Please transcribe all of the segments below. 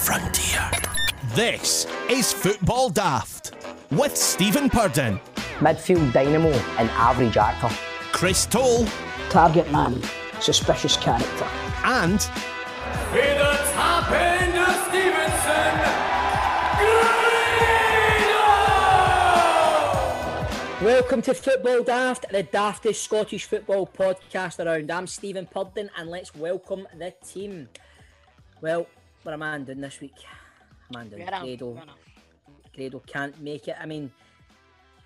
frontier. This is Football Daft with Stephen Purden, midfield dynamo and average actor, Chris Toll, target man, suspicious character, and Hey, the top end of Stevenson, Welcome to Football Daft, the daftest Scottish football podcast around. I'm Stephen Purden and let's welcome the team. Well, what am I doing this week? Grado can't make it. I mean,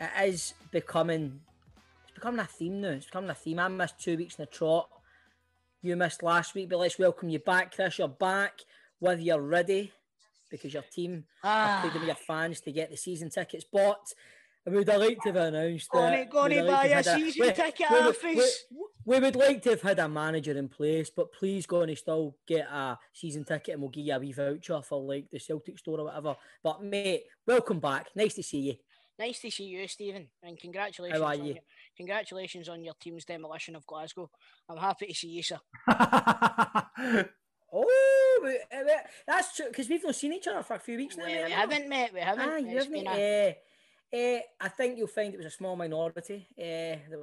it is becoming a theme now. It's becoming a theme. I missed 2 weeks in a trot. You missed last week, but let's welcome you back, Chris. You're back, whether you're ready, because your team are pleading with your fans to get the season tickets bought. And we would have liked to have announced it. Going to buy a season ticket office. We would like to have had a manager in place, but please go and still get a season ticket and we'll give you a wee voucher for like the Celtic store or whatever. But mate, welcome back. Nice to see you. Nice to see you, Stephen, and congratulations. How are you? Congratulations on your team's demolition of Glasgow. I'm happy to see you, sir. Oh, that's true, because we've not seen each other for a few weeks now. We haven't, mate. We haven't. I think you'll find it was a small minority.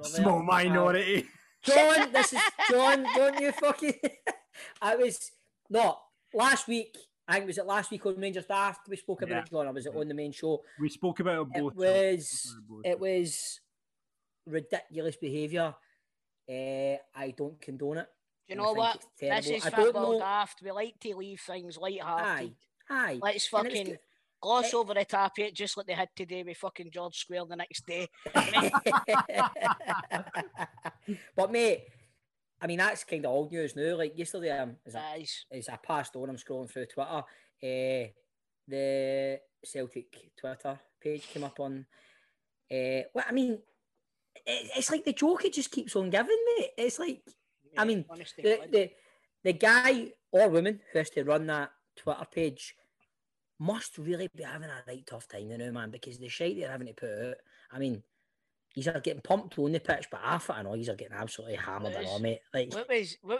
Small minority. John, this is John. Don't you fucking? Last week. I think was it last week on Rangers Daft we spoke about it, John, or was it on the main show? We spoke about it both. It was ridiculous behaviour. I don't condone it. Do you know what? This is Football Daft. We like to leave things light-hearted. Aye. Let's fucking gloss over the tapete just like they had today with fucking George Square the next day. But mate, I mean that's kind of old news now. Like yesterday, as I passed on, I'm scrolling through Twitter. The Celtic Twitter page came up on. It's like the joke it just keeps on giving, mate. It's like, I mean, the guy or woman who has to run that Twitter page must really be having a right tough time now, man, because the shite they're having to put out. I mean, he's are getting pumped on the pitch, but half it, I know he's are getting absolutely hammered along, mate. Like, what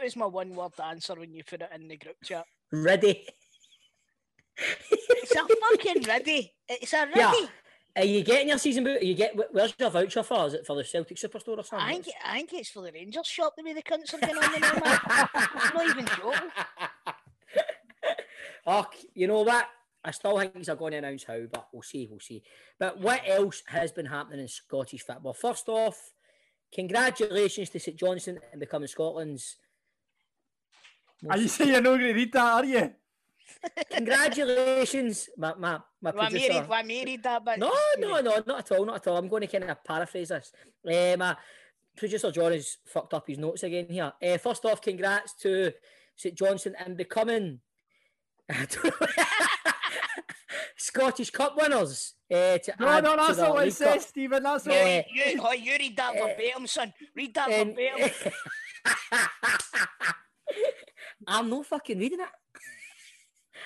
was my one-word answer when you put it in the group chat? Ready. It's a fucking ready. It's a ready. Yeah. Are you getting your season boot? Where's your voucher for? Is it for the Celtic Superstore or something? I think it's for the Rangers shop the way the cunts are going on now, man. I'm not even joking. Oh, you know what? I still think he's going to announce how, but we'll see. But what else has been happening in Scottish football? First off, congratulations to St Johnstone in becoming Scotland's... Are you saying you're not going to read that, are you? Congratulations, my producer. Want me to read that bit? No, not at all. I'm going to kind of paraphrase this. My producer John has fucked up his notes again here. First off, congrats to St Johnstone in becoming Scottish Cup winners. That's not what it says, Stephen. That's all. You read that verbatim, son. Read that verbatim. I'm not fucking reading it.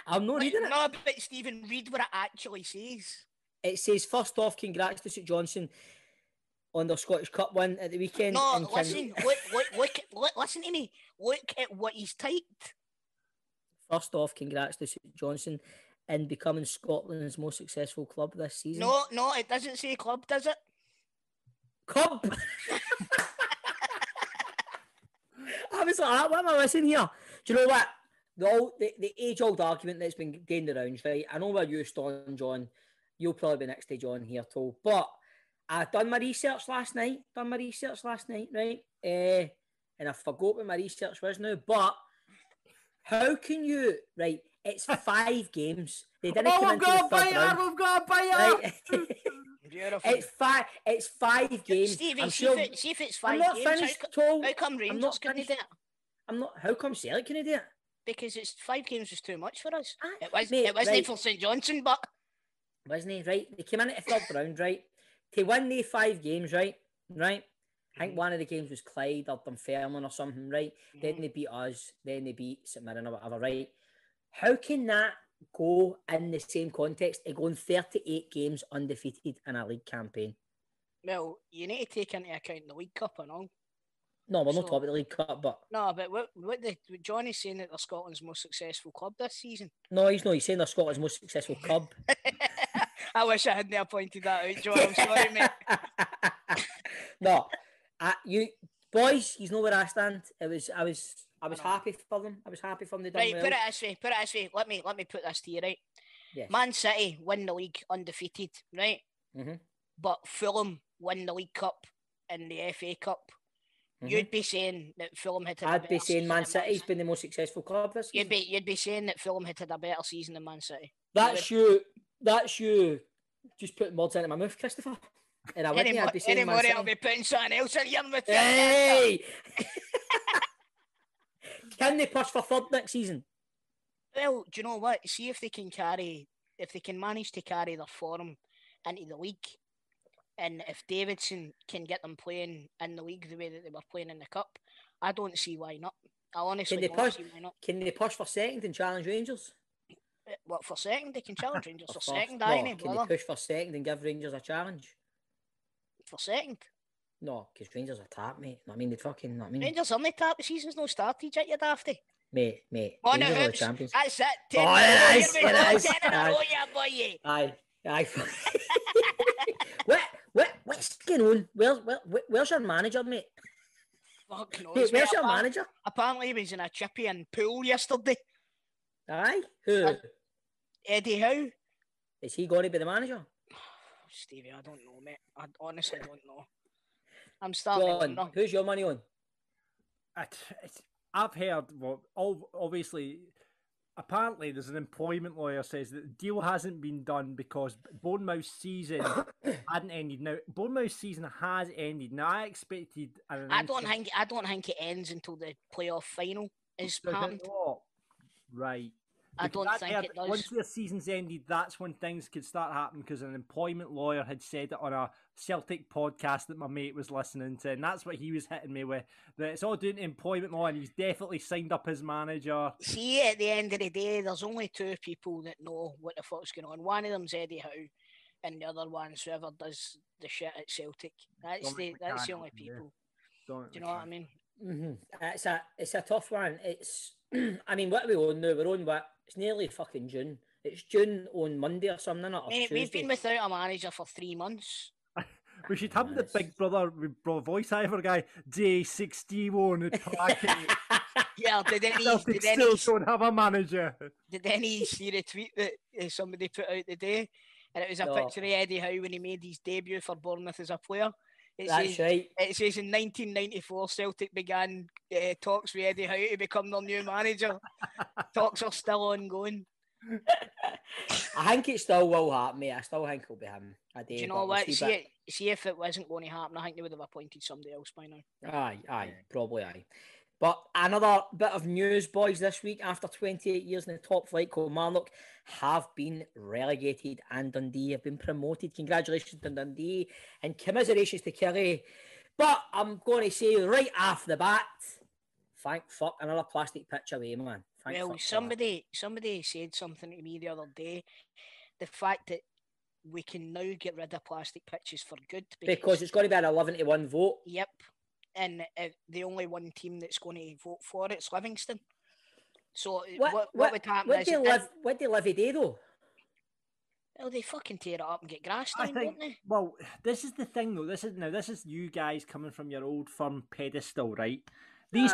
I'm not reading it. No, but Stephen, read what it actually says. It says, first off, congrats to St Johnstone on their Scottish Cup win at the weekend. No, listen to me. Look at what he's typed. First off, congrats to St Johnstone in becoming Scotland's most successful club this season. No, it doesn't say club, does it? Club! I was like, what am I listening here? Do you know what? The age-old argument that's been gained the rounds, right? I know where you're on, John. You'll probably be next to John here, too. But I've done my research last night, right? And I forgot what my research was now. But how can you, right? It's 5 games. They didn't come into the third round. We've got a biter! Beautiful. It's 5 games. Stephen, see if it's 5 games. I'm not finished, Tom. How come Rangers couldn't do it? How come Celtic couldn't do it? Because it's 5 games was too much for us. It wasn't right. for St Johnstone, but wasn't he? Right, they came in at the third round, right? To win the 5 games, right? I think one of the games was Clyde or Dunfermline or something, right? Mm-hmm. Then they beat us, then they beat St Mirren or whatever, right? How can that go in the same context of going 38 games undefeated in a league campaign? Well, you need to take into account the League Cup and all. No, we're not talking about the League Cup, but... No, but what Johnny's saying that they're Scotland's most successful club this season. No, he's not. He's saying they're Scotland's most successful club. I wish I hadn't pointed that out, John. I'm sorry, mate. No, you boys, you know where I stand. I was happy for them. I was happy for them. They done Right, well. put it this way. Let me put this to you, right? Yes. Man City win the league undefeated, right? Mm-hmm. But Fulham win the League Cup and the FA Cup. Mm-hmm. You'd be saying that Fulham had I'd be saying Man City's been the most successful club this season. You'd be saying that Fulham had a better season than Man City. That's you just putting words into my mouth, Christopher. And I wouldn't. I'd be saying Man City. I'll be putting something else in your mouth. Hey! Can they push for third next season? Well, do you know what? See if they can manage to carry their form into the league, and if Davidson can get them playing in the league the way that they were playing in the cup, I don't see why not. I honestly don't see why not. Can they push for second and challenge Rangers? What, for second? They can challenge Rangers for second, Can they push for second and give Rangers a challenge? For second? No, because Rangers are tapped, mate. I mean, Rangers aren't tapped. The season's not started yet, you dafty. Mate. On the Rangers are hoops. champions. That's it. Aye. What's going on? Where's your manager, mate? Fuck knows. Wait, where's your manager? Apparently he was in a chippy and pool yesterday. Aye? Who? Eddie Howe. Is he going to be the manager? Stevie, I don't know, mate. I honestly don't know. I'm starting to wonder. Who's your money on? I've heard, obviously, apparently there's an employment lawyer says that the deal hasn't been done because Bournemouth's season hadn't ended. Now, Bournemouth's season has ended. Now, I expected... I don't think it ends until the playoff final is happened. Right. I don't think it does. Once their season's ended, that's when things could start happening, because an employment lawyer had said it on a Celtic podcast that my mate was listening to, and that's what he was hitting me with, that it's all doing to employment law, and he's definitely signed up as manager. See, at the end of the day, there's only two people that know what the fuck's going on. One of them's Eddie Howe, and the other one's whoever does the shit at Celtic. That's the only people. Do you know what I mean? Mm-hmm. It's a tough one. It's... I mean, what are we on now? We're on what? It's nearly fucking June. It's June on Monday or something. We've been without a manager for 3 months. We should have the Big Brother voiceover guy, J61 tracking. Yeah, did still don't have a manager. Did any see the tweet that somebody put out today? And it was a picture of Eddie Howe when he made his debut for Bournemouth as a player. Right. It says in 1994, Celtic began talks with Eddie Howe to become their new manager. Talks are still ongoing. I think it still will happen, mate. I still think it'll be him. Do you know what? See if it wasn't going to happen, I think they would have appointed somebody else by now. Aye, probably aye. But another bit of news, boys, this week. After 28 years in the top flight, Kilmarnock have been relegated and Dundee have been promoted. Congratulations to Dundee and commiserations to Kerry. But I'm going to say right off the bat, thank fuck, another plastic pitch away, man. Somebody said something to me the other day. The fact that we can now get rid of plastic pitches for good. Because it's going to be an 11-1 vote. Yep. And the only one team that's going to vote for it's Livingston. So what would happen what do Livy do though? Well, they fucking tear it up and get grass down, don't they? Well, this is the thing though. This is you guys coming from your old firm pedestal, right? Mate,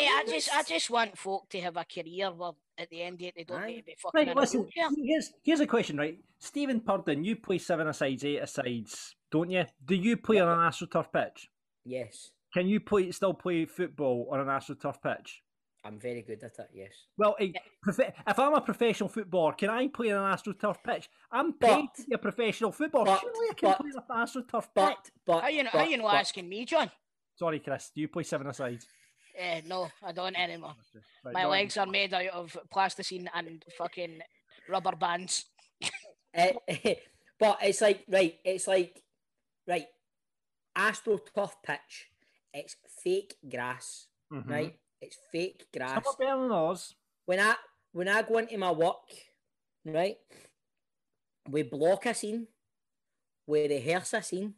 I just want folk to have a career where at the end of it they don't need to be fucking. Right, listen. Here's a question, right? Stephen Purden, you play 7-a-sides, 8-a-sides, don't you? Do you play on an AstroTurf pitch? Yes. Can you still play football on an AstroTurf pitch? I'm very good at it, yes. Well, if I'm a professional footballer, can I play on an AstroTurf pitch? I'm paid to be a professional footballer. Surely I can play on an AstroTurf pitch. How you not asking me, John? Sorry, Chris. Do you play 7-a-sides? No, I don't anymore. Right, my legs are made out of plasticine and fucking rubber bands. But it's like, AstroTurf pitch. It's fake grass, right? It's fake grass. Some are better than ours. When I go into my work, right, we block a scene, we rehearse a scene,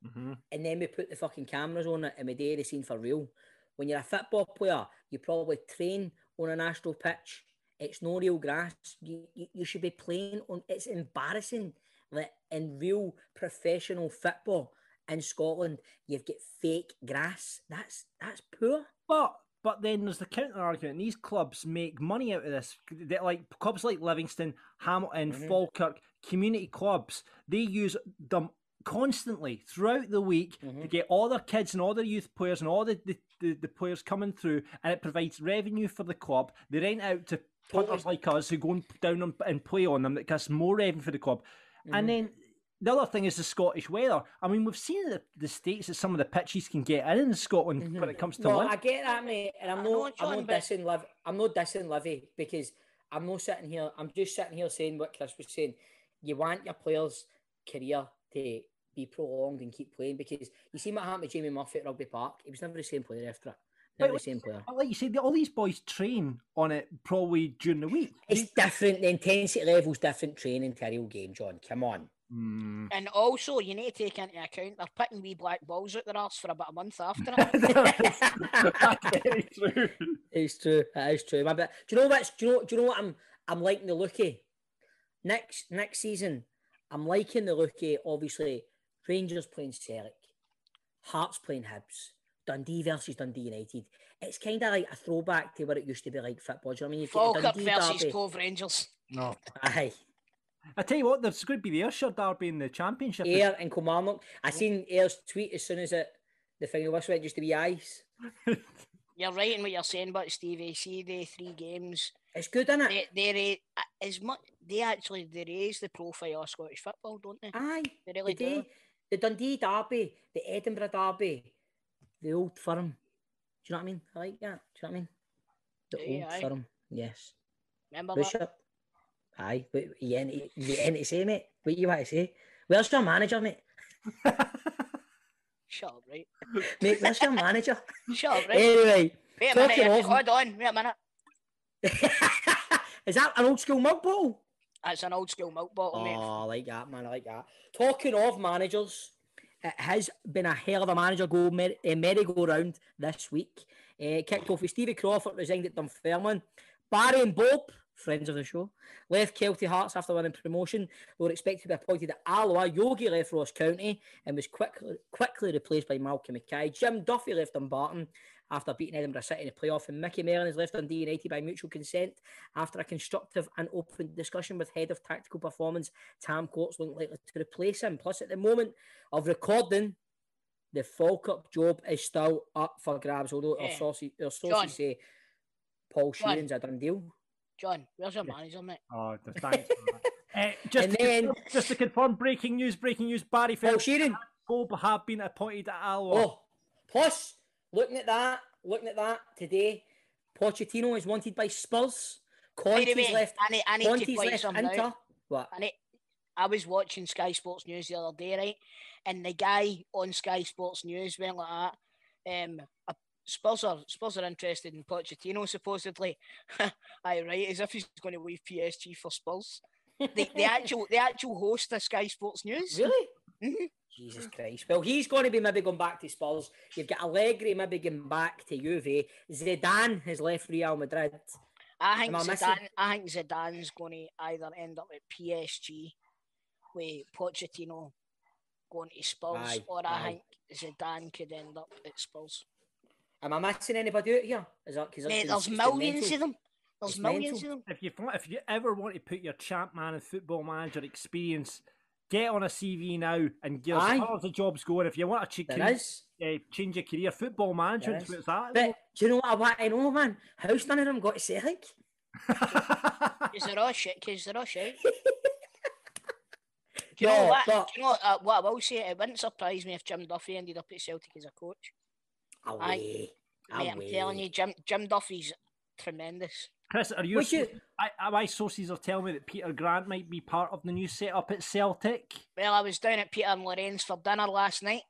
and then we put the fucking cameras on it and we do the scene for real. When you're a football player, you probably train on an astral pitch. It's no real grass. You should be playing on. It's embarrassing that in real professional football in Scotland, you've got fake grass. That's poor. But then there's the counter argument. These clubs make money out of this. Like clubs like Livingston, Hamilton, Falkirk, community clubs. They use them constantly throughout the week to get all their kids and all their youth players and all the players coming through, and it provides revenue for the club. They rent out to punters like us who go down and play on them. That gets more revenue for the club. And then the other thing is the Scottish weather. I mean, we've seen the states that some of the pitches can get in Scotland when it comes to I get that, mate, and I'm not dissing Livy because I'm not sitting here. I'm just sitting here saying what Chris was saying. You want your players' career to be prolonged and keep playing, because you see what happened to Jamie Murphy at Rugby Park. He was never the same player after it. Never the same player. Like you said, all these boys train on it probably during the week. It's different. The intensity level's different training to a real game, John. Come on. And also, you need to take into account they're picking wee black balls out their arse for about a month after it. That's very true. It's true. That is true. But do you know what? Do you know what I'm liking the look of next season? I'm liking the look of, obviously, Rangers playing Celtic, Hearts playing Hibs, Dundee versus Dundee United. It's kind of like a throwback to what it used to be like football. Do you know what I mean? Falkirk versus Cove Rangers. No. Aye. I tell you what, there's going to be the Ayrshire derby in the championship. Ayr and Kilmarnock. I seen Ayr's tweet as soon as the final whistle went, just to be ice. You're right in what you're saying, but Stevie, see the 3 games. It's good, isn't it? They raise the profile of Scottish football, don't they? Aye, they really do. The Dundee derby, the Edinburgh derby, the Old Firm. Do you know what I mean? I like that. Do you know what I mean? The Old Firm, yes. Remember Bishop. that? Aye, what you ain't to say, mate? What you want to say? Where's your manager, mate? Shut up, right? Mate, where's your manager? Shut up, right? Anyway, wait a minute. Hold on, wait a minute. Is that an old school milk bottle? That's an old school milk bottle, mate. Oh, I like that, man. I like that. Talking of managers, it has been a hell of a manager merry-go-round this week. Kicked off with Stevie Crawford, resigned at Dunfermline. Barry and Bob, friends of the show, left Kelty Hearts after winning promotion. They were expected to be appointed at Alloa. Yogi left Ross County and was quickly replaced by Malcolm Mackay. Jim Duffy left Dumbarton after beating Edinburgh City in the playoff, and Mickey Mellon has left Dundee United by mutual consent after a constructive and open discussion with head of tactical performance Tam Courts looking likely to replace him. Plus, at the moment of recording, the Falkirk job is still up for grabs, although our sources say Paul Sheeran's a done deal. John, where's your manager, mate? Oh, thanks. Just to confirm, breaking news, Barry Paul Sheeran have been appointed at Alloa. Oh, plus, looking at that today, Pochettino is wanted by Spurs. Conte's left. I need to point something Inter. out. What? I was watching Sky Sports News the other day, right? And the guy on Sky Sports News went like that. Spurs are interested in Pochettino, supposedly. Aye, right, as if he's going to leave PSG for Spurs. The actual host of Sky Sports News. Really? Mm-hmm. Jesus Christ. Well, he's going to be maybe going back to Spurs. You've got Allegri maybe going back to Juve. Zidane has left Real Madrid. I think Zidane's going to either end up at PSG with Pochettino going to Spurs, or I think Zidane could end up at Spurs. Am I missing anybody out here? Is that because there's millions of them? There's millions of them. If you ever want to put your champ man and football manager experience, get on a CV now and give us hundreds of jobs going. If you want to change your career, football management, what's that? But do you know what I want to know, man? How's none of them got to Celtic? Because they're all shit. Do you know what? What I will say, it wouldn't surprise me if Jim Duffy ended up at Celtic as a coach. Away. I'm telling you, Jim Duffy's tremendous. Chris, my sources are telling me that Peter Grant might be part of the new setup at Celtic. Well, I was down at Peter and Lorraine's for dinner last night.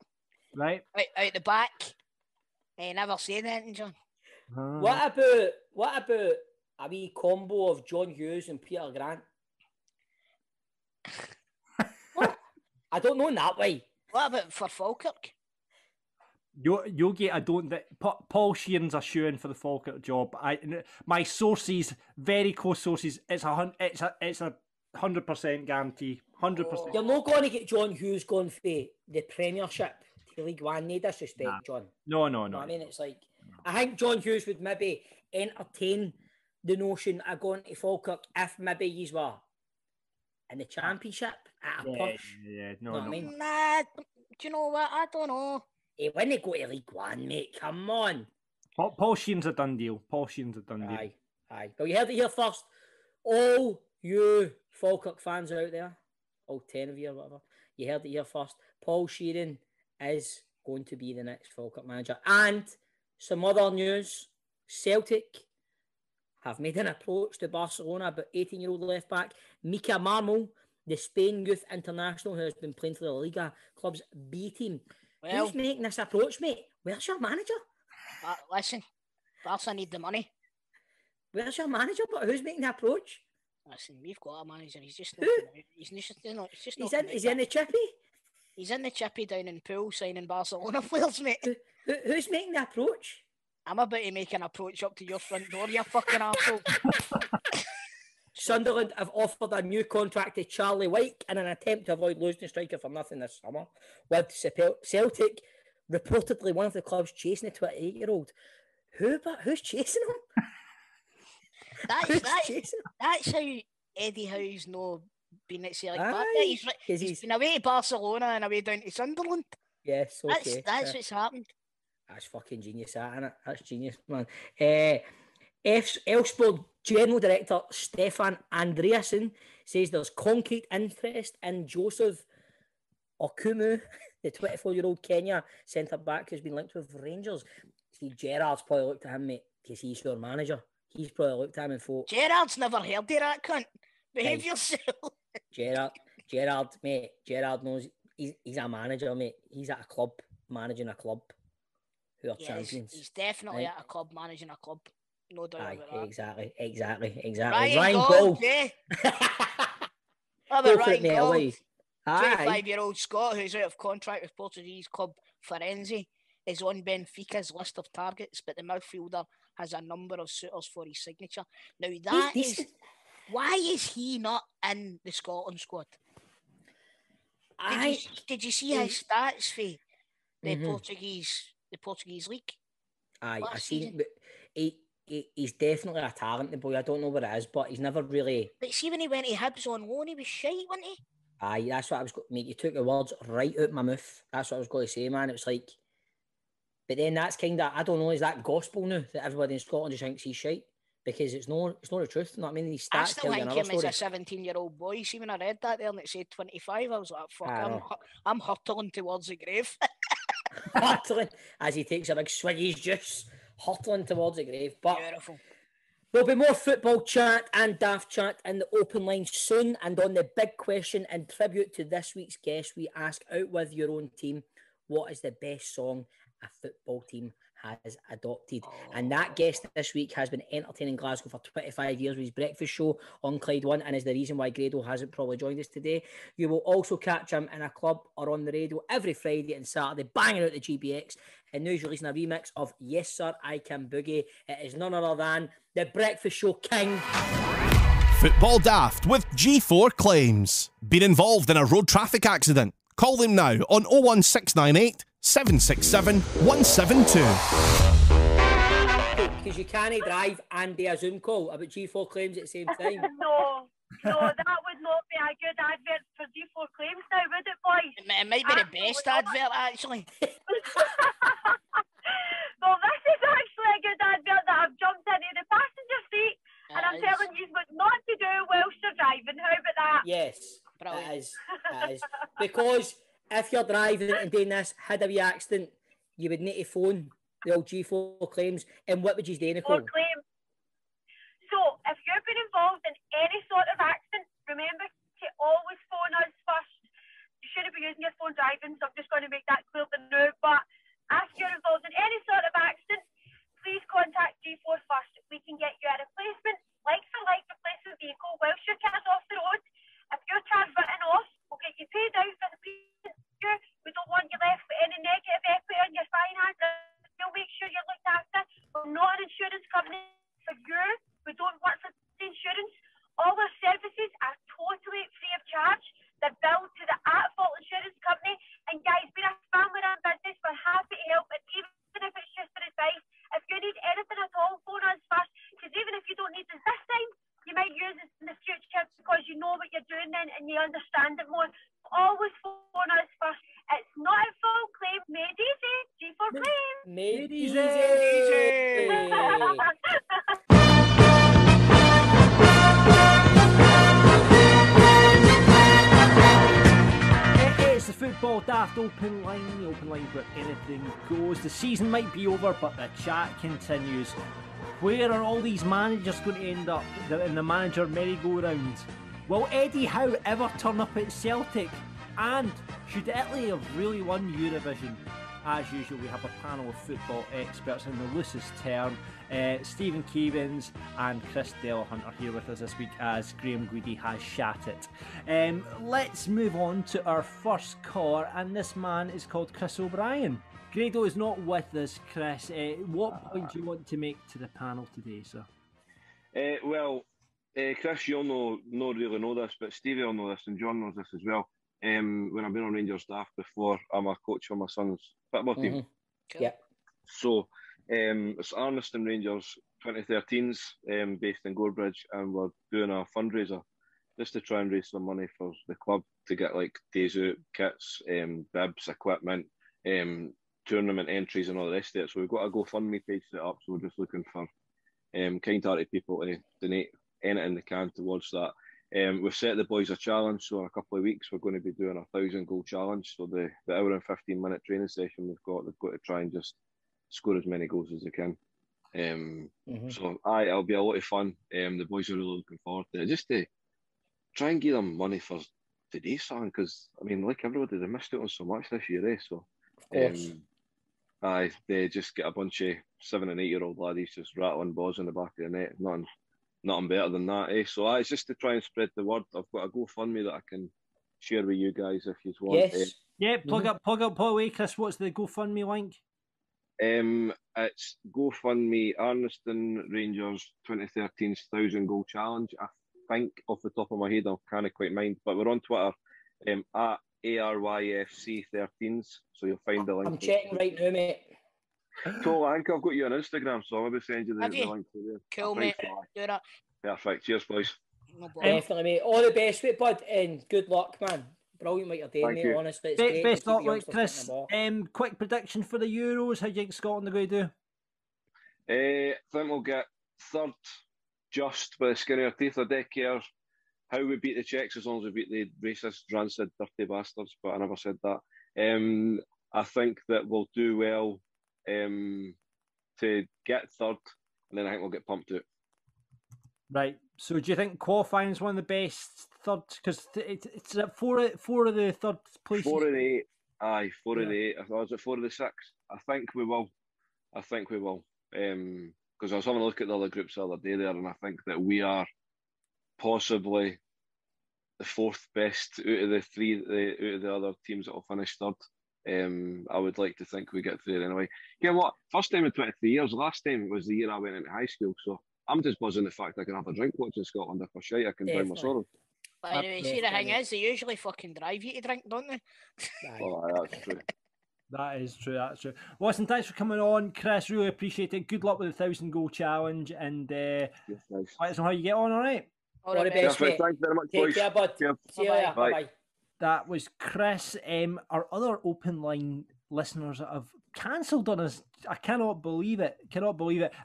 Right. Out the back. I never said anything, John. What about a wee combo of John Hughes and Peter Grant? What? I don't know in that way. What about for Falkirk? Yogi, I don't. Paul Sheeran's a shoo-in for the Falkirk job. My sources, very close sources, it's a 100% guarantee. 100%. You're not going to get John Hughes going for the Premiership to League One. No disrespect, John. No. You know what I mean, it's like I think John Hughes would maybe entertain the notion of going to Falkirk if maybe you were in the Championship at a push. Yeah, no. What I mean? Nah, do you know what? I don't know. He wouldn't go to League One, mate. Come on. Paul Sheeran's a done deal. Aye. Well, you heard it here first. All you Falkirk fans out there, all 10 of you or whatever, you heard it here first. Paul Sheeran is going to be the next Falkirk manager. And some other news. Celtic have made an approach to Barcelona about 18-year-old left-back Mika Marmol, the Spain Youth International, who has been playing for the La Liga club's B team. Well, who's making this approach, mate? Where's your manager? Listen, Barca need the money. Where's your manager? But who's making the approach? Listen, we've got a manager. He's just Who? He's just He's in the chippy. He's in the chippy down in Poole signing Barcelona players, mate. Who's making the approach? I'm about to make an approach up to your front door, you fucking arsehole. Sunderland have offered a new contract to Charlie Wyke in an attempt to avoid losing the striker for nothing this summer, with Celtic reportedly one of the clubs chasing the 28-year-old. Who's chasing him? That's how Eddie Howe's no been at Celtic. He's been away to Barcelona and away down to Sunderland. Yes, okay. That's what's happened. That's fucking genius, that, isn't it? That's genius, man. Elfsborg General Director Stefan Andreasen says there's concrete interest in Joseph Okumu, the 24-year-old Kenya centre-back who's been linked with Rangers. See, Gerrard's probably looked at him, mate, because he's your manager. He's probably looked at him and thought... Gerrard's never heard of that cunt. Behave yourself. Gerrard, mate, Gerrard knows he's a manager, mate. He's at a club, managing a club who are champions. He's definitely at a club, managing a club. No doubt about that. Exactly. Ryan Gold, yeah. How about Ryan Gold? 25-year-old Scot who's out of contract with Portuguese club Firenze is on Benfica's list of targets, but the midfielder has a number of suitors for his signature. Now why is he not in the Scotland squad? Did you see his stats for the Portuguese league? Aye, I seen, but he's definitely a talent, the boy. I don't know what it is, but he's never really. But see, when he went to Hibs on loan, he was shite, wasn't he? Aye, that's what I was. Mate, you took the words right out my mouth. That's what I was going to say, man. It was like, but then that's kind of, I don't know, is that gospel now that everybody in Scotland just thinks he's shite? Because it's not the truth. You know what I mean? These stats I still think him story. as a 17-year-old boy. See, when I read that there and it said 25, I was like, fuck, I'm hurtling towards the grave. Hurtling, as he takes a big swig of his juice, hurtling towards the grave. But beautiful. There'll be more football chat and daft chat in the open line soon. And on the big question in tribute to this week's guest, we ask, out with your own team, what is the best song a football team has adopted? And that guest this week has been entertaining Glasgow for 25 years with his breakfast show on Clyde 1 and is the reason why Grado hasn't probably joined us today. You will also catch him in a club or on the radio every Friday and Saturday, banging out the GBX. And now he's releasing a remix of Yes Sir, I Can Boogie. It is none other than the breakfast show king. Football Daft with G4 Claims. Been involved in a road traffic accident? Call them now on 01698 767 172. Because you can't drive and do a Zoom call about G4 Claims at the same time. No, that would not be a good advert for G4 Claims now, would it, boys? It might be the best advert, actually. Well, this is actually a good advert that I've jumped into the passenger seat and I'm telling you what not to do whilst you're driving. How about that? Yes, it is. Because if you're driving and doing this, had a wee accident, you would need to phone the old G4 Claims. And what would you do, Nicole? So, if you've been involved in any sort of accident, remember to always phone us first. You shouldn't be using your phone driving, so I'm just going to make that clear now. But if you're involved in any sort of accident, please contact G4 first. We can get you a replacement, like for like replacement vehicle whilst your car's off the road. If your car's written off, we'll get you paid out for the previous year. We don't you, we don't work for the insurance. All our services are totally free of charge. They're billed to the at-fault insurance company. And guys, being a family-run business, we're happy to help. And even if it's just for advice, if you need anything at all, phone us first. Because even if you don't need us this time, you might use us in the future because you know what you're doing then and you understand it more. Always phone us first. It's not at full claim. Made easy. G for claim. Made Easy. It's the Football Daft Open Line, the open line where anything goes. The season might be over, but the chat continues. Where are all these managers going to end up in the manager merry-go-round? Will Eddie Howe ever turn up at Celtic? And should Italy have really won Eurovision? As usual, we have a panel of football experts in the loosest term. Stephen Keevins and Chris Delahunt are here with us this week as Graham Greedy has shat it. Let's move on to our first caller, and this man is called Chris O'Brien. Grado is not with us, Chris. What point do you want to make to the panel today, sir? Chris, you'll not really know this, but Stevie will know this, and John knows this as well. When I've been on Rangers staff before, I'm a coach for my son's football team. Cool. Yeah. So it's Arniston Rangers 2013s, based in Gorebridge, and we're doing a fundraiser just to try and raise some money for the club to get like days out, kits, bibs, equipment, tournament entries and all the rest of it. So we've got a GoFundMe page set up, so we're just looking for kind-hearted people to donate anything they can towards that. We've set the boys a challenge, so in a couple of weeks we're going to be doing a 1,000-goal challenge. So the hour and 15-minute training session they've got to try and just score as many goals as they can. So it'll be a lot of fun. The boys are really looking forward to it, just to try and give them money for today's song, because I mean, like everybody, they missed out on so much this year, so they just get a bunch of 7 and 8 year old laddies just rattling balls in the back of the net. Nothing better than that, So it's just to try and spread the word. I've got a GoFundMe that I can share with you guys if you want. Yes. Yeah, plug up away, Chris. What's the GoFundMe link? It's GoFundMe Arniston Rangers 2013's 1,000-goal challenge. I think off the top of my head, I can't quite mind, but we're on Twitter at ARYFC13s, so you'll find the link. I'm checking right now, mate. Cool, I think I've got you on Instagram, so I'll maybe send you the link to you. Cool, mate. Do that. Perfect. Cheers, boys. No Definitely, mate. All the best with it, bud, and good luck, man. Brilliant what you're doing, mate. Honestly, it's great. Best luck, Chris. Quick prediction for the Euros. How do you think Scotland are going to do? I think we'll get third, just by the skin of our teeth. I don't care how we beat the Czechs as long as we beat the racist, rancid, dirty bastards. But I never said that. I think that we'll do well to get third, and then I think we'll get pumped out. Right. So do you think qualifying is one of the best third? Because it's at four of the third place. 4 of the 8. Aye, 4 of the 8. Was it 4 of the 6? I think we will. Because I was having a look at the other groups the other day there, and I think that we are possibly the 4th best out of the 3 out of the other teams that will finish third. I would like to think we get through anyway. You know what? First time in 23 years. Last time was the year I went into high school, so I'm just buzzing the fact I can have a drink watching Scotland. If I shite, I can drown my sorrow. But anyway, see, the thing is, they usually fucking drive you to drink, don't they? Oh, that's true. That is true. That's true. Well, listen, thanks for coming on, Chris. Really appreciate it. Good luck with the 1,000-goal challenge, and let us know how you get on. All right. All the best, mate. Thanks very much, Take boys. care, bud. Cheers. See you later. Bye. Bye. That was Chris. Our other open line listeners have cancelled on us. I cannot believe it.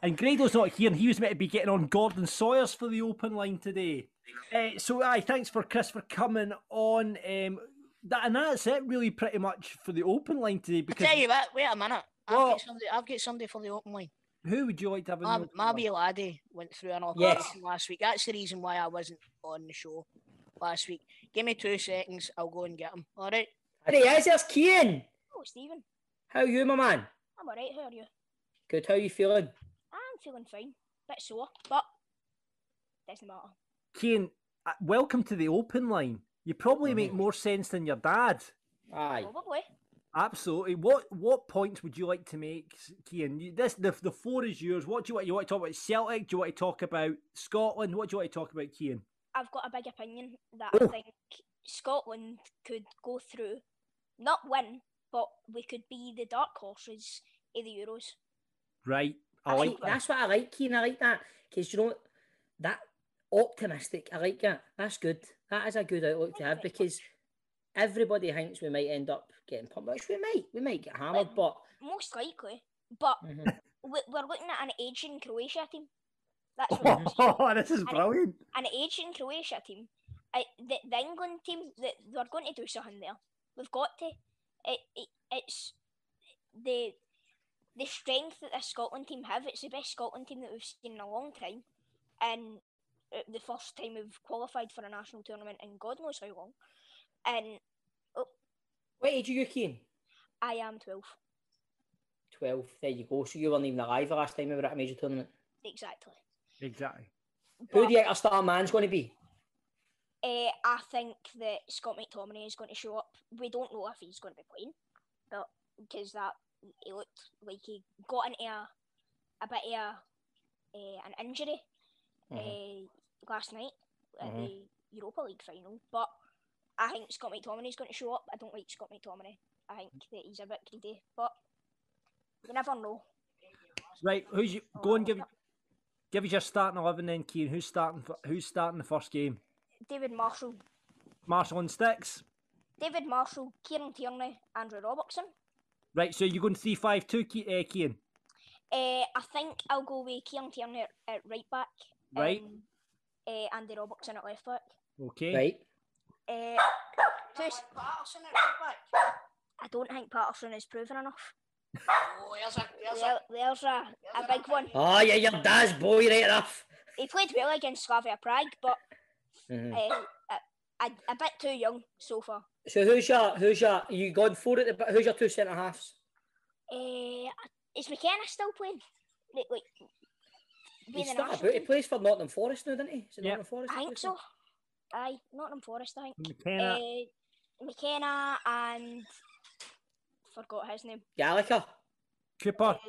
And Grado's not here, and he was meant to be getting on Gordon Sawyers for the open line today. Thanks for Chris for coming on. And that's it, really, pretty much for the open line today. Because I tell you what, wait a minute. I've got somebody for the open line. Who would you like to have in my wee laddie went through an operation last week. That's the reason why I wasn't on the show last week. Give me 2 seconds, I'll go and get him. All right? There he is, there's Cian. Oh, Stephen. How are you, my man? I'm all right, how are you? Good, how are you feeling? I'm feeling fine. Bit sore, but doesn't matter. Cian, welcome to the open line. You probably make more sense than your dad. Aye. Probably. Absolutely. What points would you like to make, Cian? The floor is yours. What do you want? You want to talk about Celtic? Do you want to talk about Scotland? What do you want to talk about, Cian? I've got a big opinion that I think Scotland could go through, not win, but we could be the dark horses of the Euros. Right. I like that. That's what I like, Cian. I like that because you know what? That optimistic. I like that. That's good. That is a good outlook to have because everybody thinks we might end up getting pumped, which we might get hammered, but most likely. But we're looking at an aging Croatia team. That's what this is brilliant. An aging Croatia team. The England team, they're going to do something there. We've got to. It's the strength that the Scotland team have. It's the best Scotland team that we've seen in a long time, and the first time we've qualified for a national tournament in God knows how long. And what age are you, Cian? I am 12. 12. There you go. So you weren't even alive the last time we were at a major tournament. Exactly. Who do you think our star man's going to be? I think that Scott McTominay is going to show up. We don't know if he's going to be playing, but because he looked like he got into a bit of an injury last night at the Europa League final. But I think Scott McTominay is going to show up. I don't like Scott McTominay. I think that he's a bit greedy, but you never know. Right, go and give us your starting 11 then, Cian. Who's starting the first game? David Marshall. Marshall and sticks. David Marshall, Kieran Tierney, Andrew Robertson. Right, so you're going 3-5-2, Cian? I think I'll go with Kieran Tierney at right back. Right. Andy Robertson at left back. Okay. Right. Patterson at right back. I don't think Patterson is proven enough. Oh, there's a big one. Oh, yeah, your dad's boy, right enough. He played well against Slavia Prague, but a bit too young so far. So who's your you gone for it? Who's your two centre halves? Is McKenna still playing? He plays for Nottingham Forest now, doesn't he? Is it Nottingham Forest? I think so. Aye, Nottingham Forest, I think. McKenna and forgot his name. Gallagher. Cooper.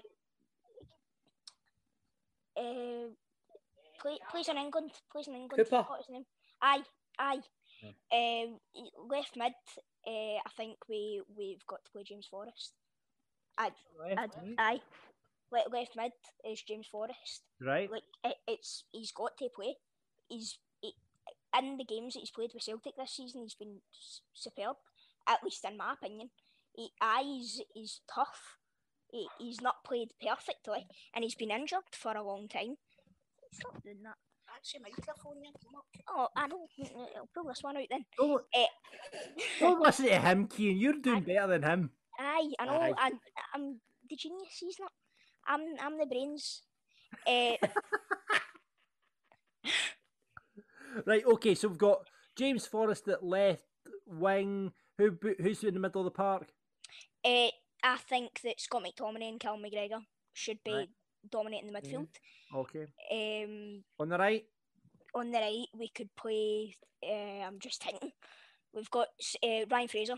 Plays in England. Cooper. Forgot his name. Aye. Left mid. I think we've got to play James Forrest. Aye. Left mid is James Forrest. Right. He's got to play. In the games that he's played with Celtic this season, he's been superb. At least in my opinion. He's tough. He's not played perfectly, and he's been injured for a long time. Stop doing that. That's your microphone. Oh, I know. I'll pull this one out then. Don't listen to him, Cian. You're doing better than him. Aye, I know. I'm the genius. He's not. I'm the brains. Right. Okay. So we've got James Forrest at left wing. Who's in the middle of the park? I think that Scott McTominay and Callum McGregor should be dominating the midfield. Okay. On the right? On the right, we could play. I'm just thinking. We've got Ryan Fraser.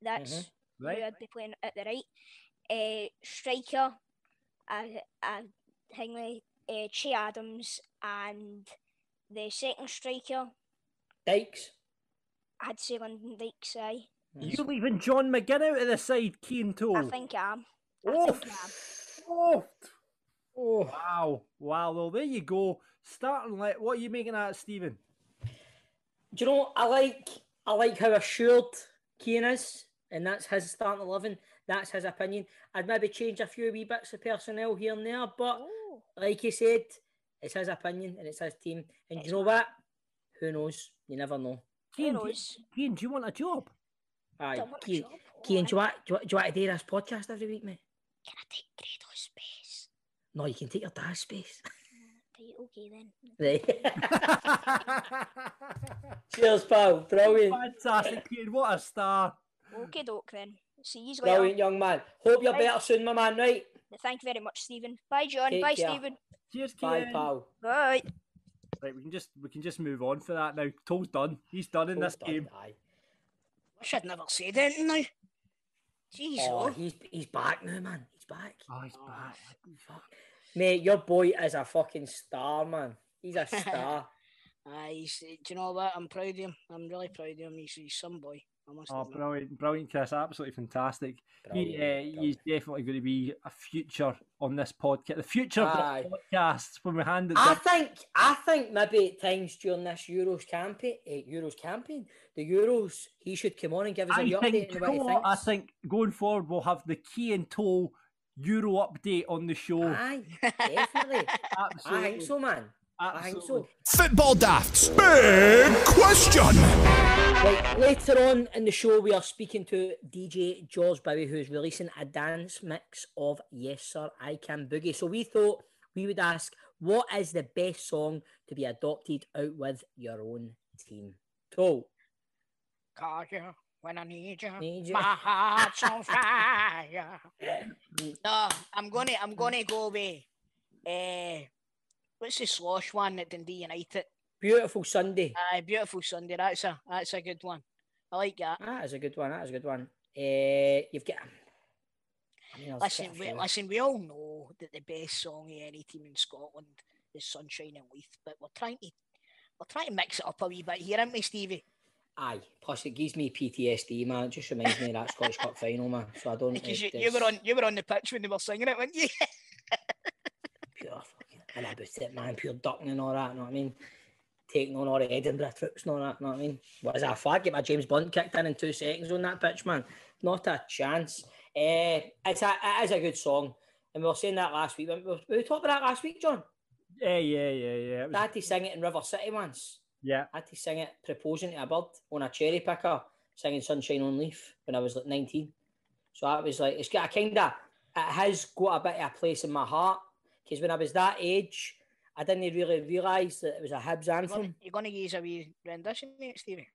That's who I'd be playing at the right. Striker, I think Che Adams, and the second striker. Dykes. I'd say Lyndon Dykes, aye. You're leaving John McGinn out of the side, Cian Toe. I think I am. Oh, wow. Well, there you go. Starting what are you making at, Stephen? Do you know, I like how assured Cian is, and that's his starting 11. That's his opinion. I'd maybe change a few wee bits of personnel here and there, but like he said, it's his opinion and it's his team. And do you know what? Who knows? You never know. Cian, do you want a job? Aye, Cian, do you want to do this podcast every week, mate? Can I take Grado's space? No, you can take your dad's space. Okay then. Right. Cheers, pal. Brilliant. Fantastic, Cian. What a star. Okay, doke then. See you later. Brilliant, young man. Hope you're better soon, my man, right? Thank you very much, Stephen. Bye, John. Take Bye, care. Stephen. Cheers, Bye, Cian. pal. Bye. Right, we can just move on for that now. Toll's done. He's done in this game. I should never said anything now. Jesus. Oh, he's back now, man. He's back. Oh, he's back. Fuck. Mate, your boy is a fucking star, man. He's a star. Do you know what? I'm proud of him. I'm really proud of him. He's some boy. I must admit. Brilliant, Chris. Absolutely fantastic. Brilliant. He's definitely going to be a future on this podcast. The future of this podcast when we hand it down. I think maybe at times during this Euros campaign, the Euros, he should come on and give us an update on what he thinks. I think going forward we'll have the key and toe Euro update on the show. Aye, definitely. Absolutely. I think so, man. Absolutely. I think so. Football Daft's big question. Right, later on in the show, we are speaking to DJ George Bowie, who is releasing a dance mix of Yes Sir, I Can Boogie. So we thought we would ask, what is the best song to be adopted out with your own team? So, call you when I need you. My heart's on fire. No, I'm gonna go with what's the slosh one that Dundee United? Beautiful Sunday. Beautiful Sunday. That's a good one. I like that. That is a good one. You've got. Listen. We all know that the best song of any team in Scotland is Sunshine and Leith, but we're trying to mix it up a wee bit here, aren't we, Stevie? Aye. Plus, it gives me PTSD, man. It just reminds me of that Scottish Cup final, man. So I don't. Because you were on the pitch when they were singing it, weren't you? Pure fucking and about it, man. Pure ducking and all that. You know what I mean? Taking on all the Edinburgh troops and all that. You know what I mean? What is that flag? Get my James Bond kicked in 2 seconds on that pitch, man. Not a chance. It is a good song, and we were saying that last week. We talked about that last week, John. Yeah. I had to sing it in River City once. Yeah. I had to sing it proposing to a bird on a cherry picker, singing Sunshine on Leaf when I was like 19. So I was like, it's got a kind of, it has got a bit of a place in my heart, because when I was that age, I didn't really realise that it was a Hibs anthem. You're going to use a wee rendition, mate, Stevie?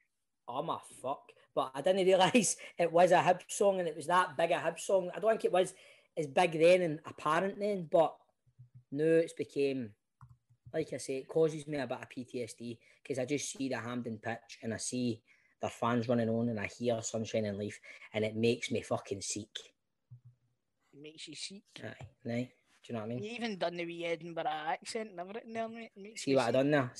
Oh my fuck. But I didn't realise it was a Hibs song, and it was that big a Hibs song. I don't think it was as big then and apparent then, but no, it's became, like I say, it causes me a bit of PTSD, because I just see the Hampden pitch and I see their fans running on and I hear Sunshine and Leaf, and it makes me fucking sick. It makes you sick? Aye, right. Do you know what I mean? You even done the wee Edinburgh accent and everything there, mate. See what I done there? Brilliant.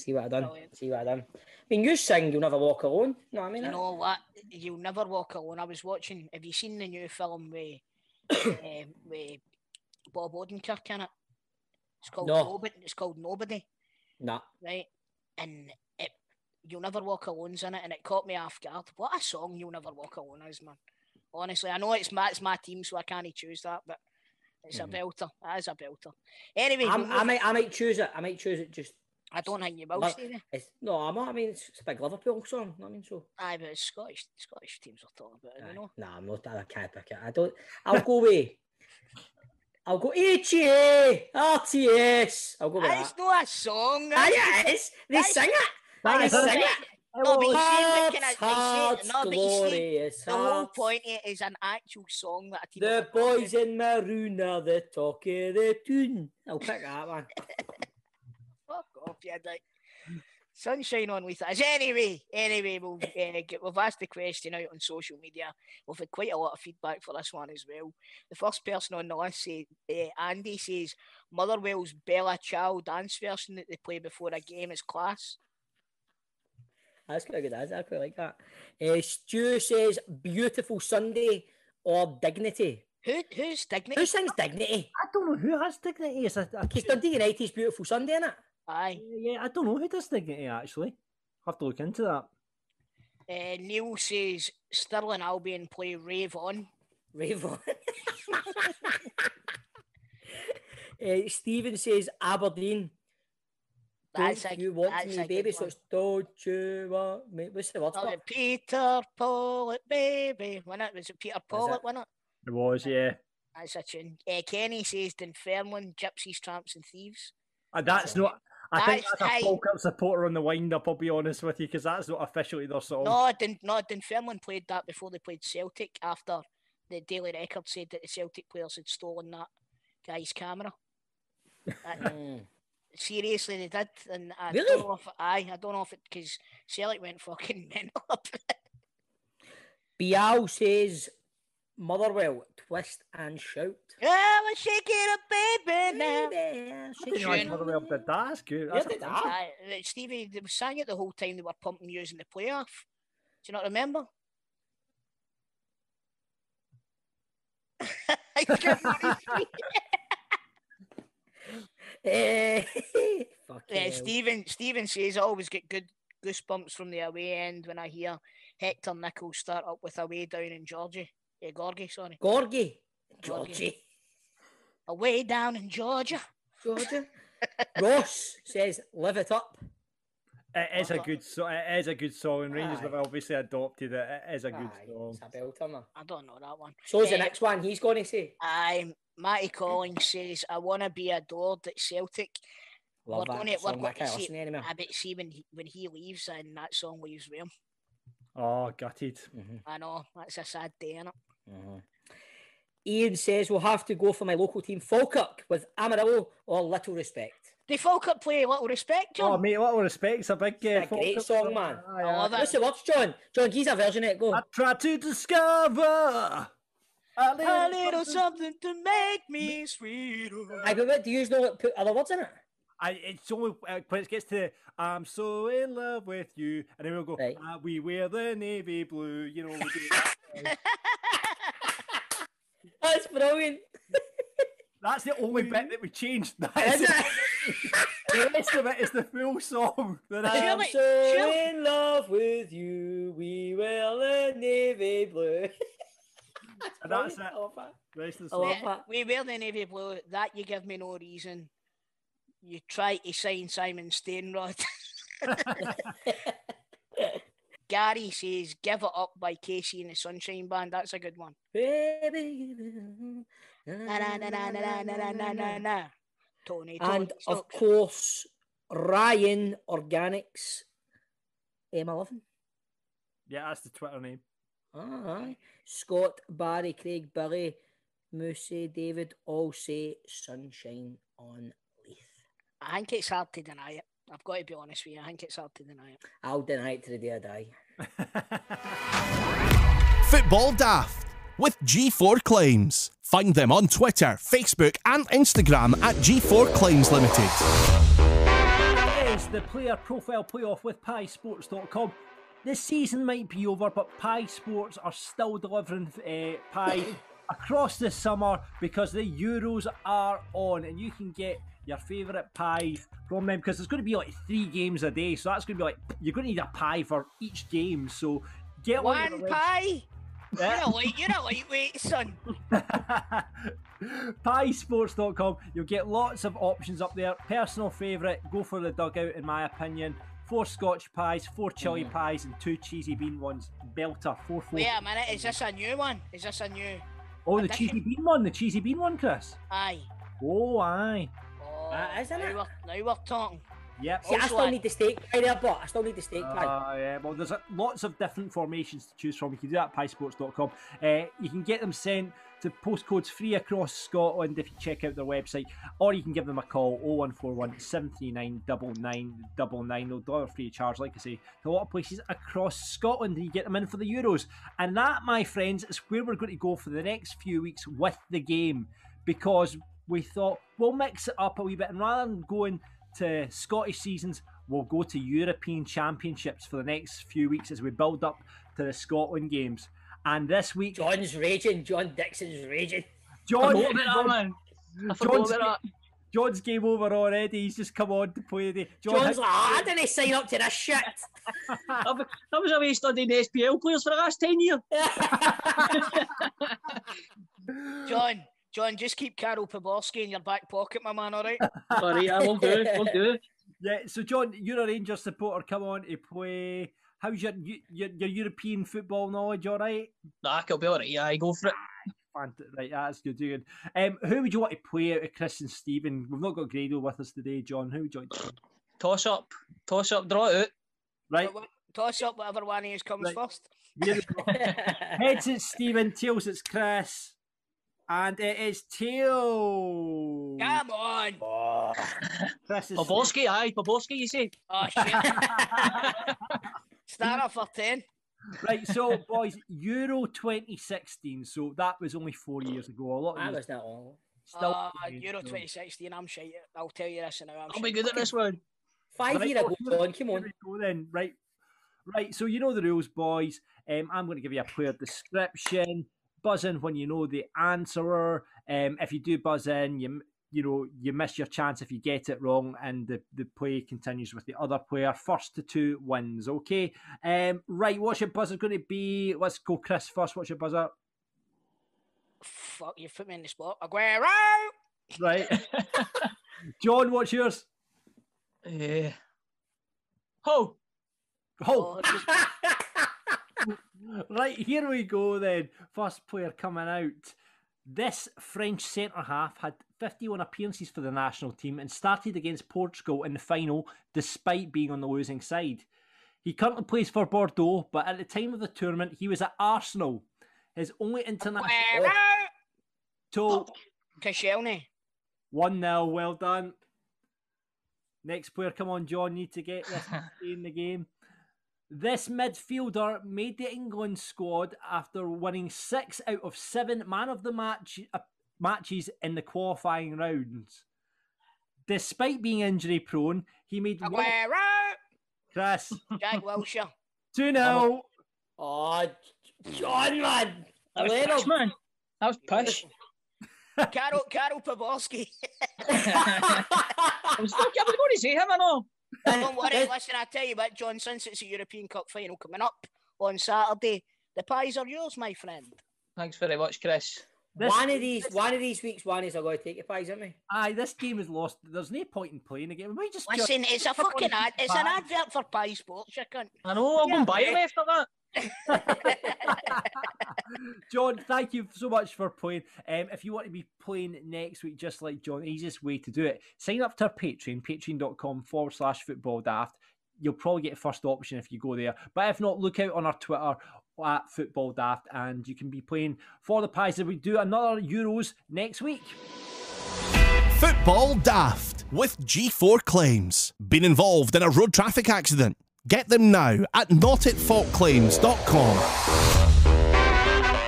See what I done? I mean, you sing You'll Never Walk Alone. You know what I mean? You know what? You'll Never Walk Alone. I was watching, have you seen the new film with Bob Odenkirk in it? It's called Nobody. Nah. Right? And You'll Never Walk Alone's in it, and it caught me off guard. What a song You'll Never Walk Alone is, man. Honestly, I know it's my team, so I can't choose that, but it's a belter. That is a belter. Anyway, I might choose it. I might choose it. Just I don't think you will, Stevie. No, I'm not. I mean, it's a big Liverpool song. I mean, so. Aye, but it's Scottish teams we're talking about, you know. Nah, I'm not. I can't pick it. I don't. I'll go with. I'll go HA RTS. I'll go with that. It's not a song. It is. They sing it. They sing it. No, but you see, glorious. The whole point is an actual song that a team. The boys in maroon are the talk of the tune. I'll pick that one. Fuck off, you like. Sunshine on with us. Anyway, we've asked the question out on social media. We've had quite a lot of feedback for this one as well. The first person on the list, Andy, says Motherwell's Bella Ciao dance version that they play before a game is class. That's quite good. I quite like that. Stu says Beautiful Sunday or Dignity. Who's Dignity? Who sings Dignity? I don't know who has Dignity. It's Dundee United's Beautiful Sunday, isn't it? Aye. Yeah, I don't know who does Dignity, actually. I'll have to look into that. Neil says Stirling Albion play Rave On. Rave On. Stephen says Aberdeen. You want me, baby? So it's don't you want me? What's the word for it? Peter Pollitt, baby. Was it Peter Pollitt, wasn't it? It was, yeah. That's a tune. Kenny says Dunfermline, Gypsies, Tramps and Thieves. That's not... I think that's a Falkirk supporter on the wind-up, I'll be honest with you, because that's not officially their song. No, Dunfermline played that before they played Celtic, after the Daily Record said that the Celtic players had stolen that guy's camera. Seriously, they did, and I don't know if it because Celtic went fucking mental up. Bial says Motherwell, Twist and Shout. Yeah, we're shaking up, baby, now. Yeah, I didn't realise Motherwell did that. That's good. That's did that. Stevie, they were sang it the whole time they were pumping news in the playoff. Do you not remember? Fuck Stephen says I always get good goosebumps from the away end when I hear Hector Nichols start up with away down in Georgie. Gorgie, sorry. Georgie. Away down in Georgia. Ross says, "Live it up." It is a good song. It is a good song, and Rangers have obviously adopted it. It is a good song. It's a belter, man. I don't know that one. So is the next one he's going to say. Matty Collins says, "I want to be adored at Celtic." Love we're that going song. to I can't see. listen anymore. I bet see when he leaves and that song leaves with him. Oh, gutted. I know, that's a sad day, innit? Ian says we'll have to go for my local team, Falkirk, with Amarillo or Little Respect. Did Falkirk play Little Respect, John? Oh, mate, Little Respect's a big a great song, man. I love it. What's the words, John? John, he's a version of it. Go. I try to discover a little something to make me sweeter. But do you know put other words in it? It's only when it gets to "I'm so in love with you," and then we'll go. Right. We wear the navy blue. You know. We do that. That's brilliant. That's the only bit that we changed. Is it? The rest of it is the full song. I'm so in love with you. We wear the navy blue. That's it. I love that. Rest of the I love song. that. We wear the navy blue. That you give me no reason. You try to sign Simon Stainrod. Gary says, "Give It Up" by Casey and the Sunshine Band. That's a good one. Baby. Tony. And of course, Ryan Organics, M11. Yeah, that's the Twitter name. Scott, Barry, Craig, Billy, Moose, David, all say Sunshine on Leith. I think it's hard to deny it. I've got to be honest with you. I think it's hard to deny it. I'll deny it to the day I die. Football Daft with G4 Claims. Find them on Twitter, Facebook and Instagram at G4 Claims Limited. It's the player profile playoff with piesports.com. This season might be over, but Pie Sports are still delivering pie across the summer because the Euros are on, and you can get your favourite pies from them because there's going to be like 3 games a day, so that's going to be like, you're going to need a pie for each game, so get one pie. Yeah. You're a lightweight, son. Piesports.com. You'll get lots of options up there. Personal favourite, go for the dugout in my opinion. 4 Scotch pies, 4 chili pies, and 2 cheesy bean ones. Belter, 4. Wait a minute, is this a new one? Is this a new? Oh, the cheesy bean one, Chris. Aye. Oh, aye. Isn't it? Now we're talking. Yep. See, I still need the steak pie there, but I still need the steak pie. Yeah, well, there's lots of different formations to choose from. You can do that at piesports.com. You can get them sent to postcodes free across Scotland if you check out their website, or you can give them a call 0141 739 9999. They'll deliver free of charge, like I say, to a lot of places across Scotland, and you get them in for the Euros. And that, my friends, is where we're going to go for the next few weeks with the game, because we thought we'll mix it up a wee bit, and rather than going to Scottish seasons, we'll go to European Championships for the next few weeks as we build up to the Scotland games. And this week, John's raging. John Dixon's raging. John's game over already. He's just come on to play the. John's like, I didn't sign up to this shit. I was away studying SPL players for the last 10 years. John, just keep Karol Poborski in your back pocket, my man, all right? Sorry, I won't do it. Yeah, so John, you're a Rangers supporter. Come on to play. How's your European football knowledge, all right? Nah, I'll be all right. Yeah, go for it. Right, that's good. Who would you want to play out of Chris and Stephen? We've not got Grado with us today, John. Who would you like to play? Toss up, draw it out. Right. Toss up, whatever one of you comes first. Heads it's Stephen, tails it's Chris. And it is tails. Come on. Poborski, you say? Oh, shit. Start off for 10. Right, so boys, Euro 2016. So that was only 4 years ago. A lot of That you was not long. still Euro 2016. I'm shite. I'll tell you this now. I'll be good at this one. 5 years ago, John. Come on. Here we go then. Right. So you know the rules, boys. I'm going to give you a player description. Buzz in when you know the answerer. If you do buzz in, you miss your chance if you get it wrong, and the play continues with the other player. First to two wins. Okay. Right. What's your buzzer going to be? Let's go, Chris, first. What's your buzzer? Fuck, you put me in the spot. Aguero! Right. John, what's yours? Ho! Oh. Right, here we go then. First player coming out. This French centre-half had 51 appearances for the national team and started against Portugal in the final despite being on the losing side. He currently plays for Bordeaux, but at the time of the tournament, he was at Arsenal. His only international... Koscielny. 1-0, well done. Next player, come on, John, need to get this in the game. This midfielder made the England squad after winning 6 out of 7 man of the matches in the qualifying rounds. Despite being injury prone, he made Chris. Jack Wilshere. 2-0. Oh, John, man. That was pish, man. That was pish. Karol Pawlowski. I was going to say him, I know. Don't worry, listen, I tell you what, John, since it's a European Cup final coming up on Saturday, the pies are yours, my friend. Thanks very much, Chris. One of these weeks, Wannies are going to take your pies, aren't we? Aye, this game is lost. There's no point in playing the game. We might just listen, it's a fucking ad. It's an advert for Pie Sports, you cunt. I know, I'll go and buy him after that. John, thank you so much for playing. If you want to be playing next week, just like John, the easiest way to do it, sign up to our Patreon, patreon.com/footballdaft. You'll probably get a first option if you go there. But if not, look out on our Twitter at footballdaft, and you can be playing for the pies. We do another Euros next week. Football Daft with G4 Claims. Been involved in a road traffic accident? Get them now at notitfaultclaims.com.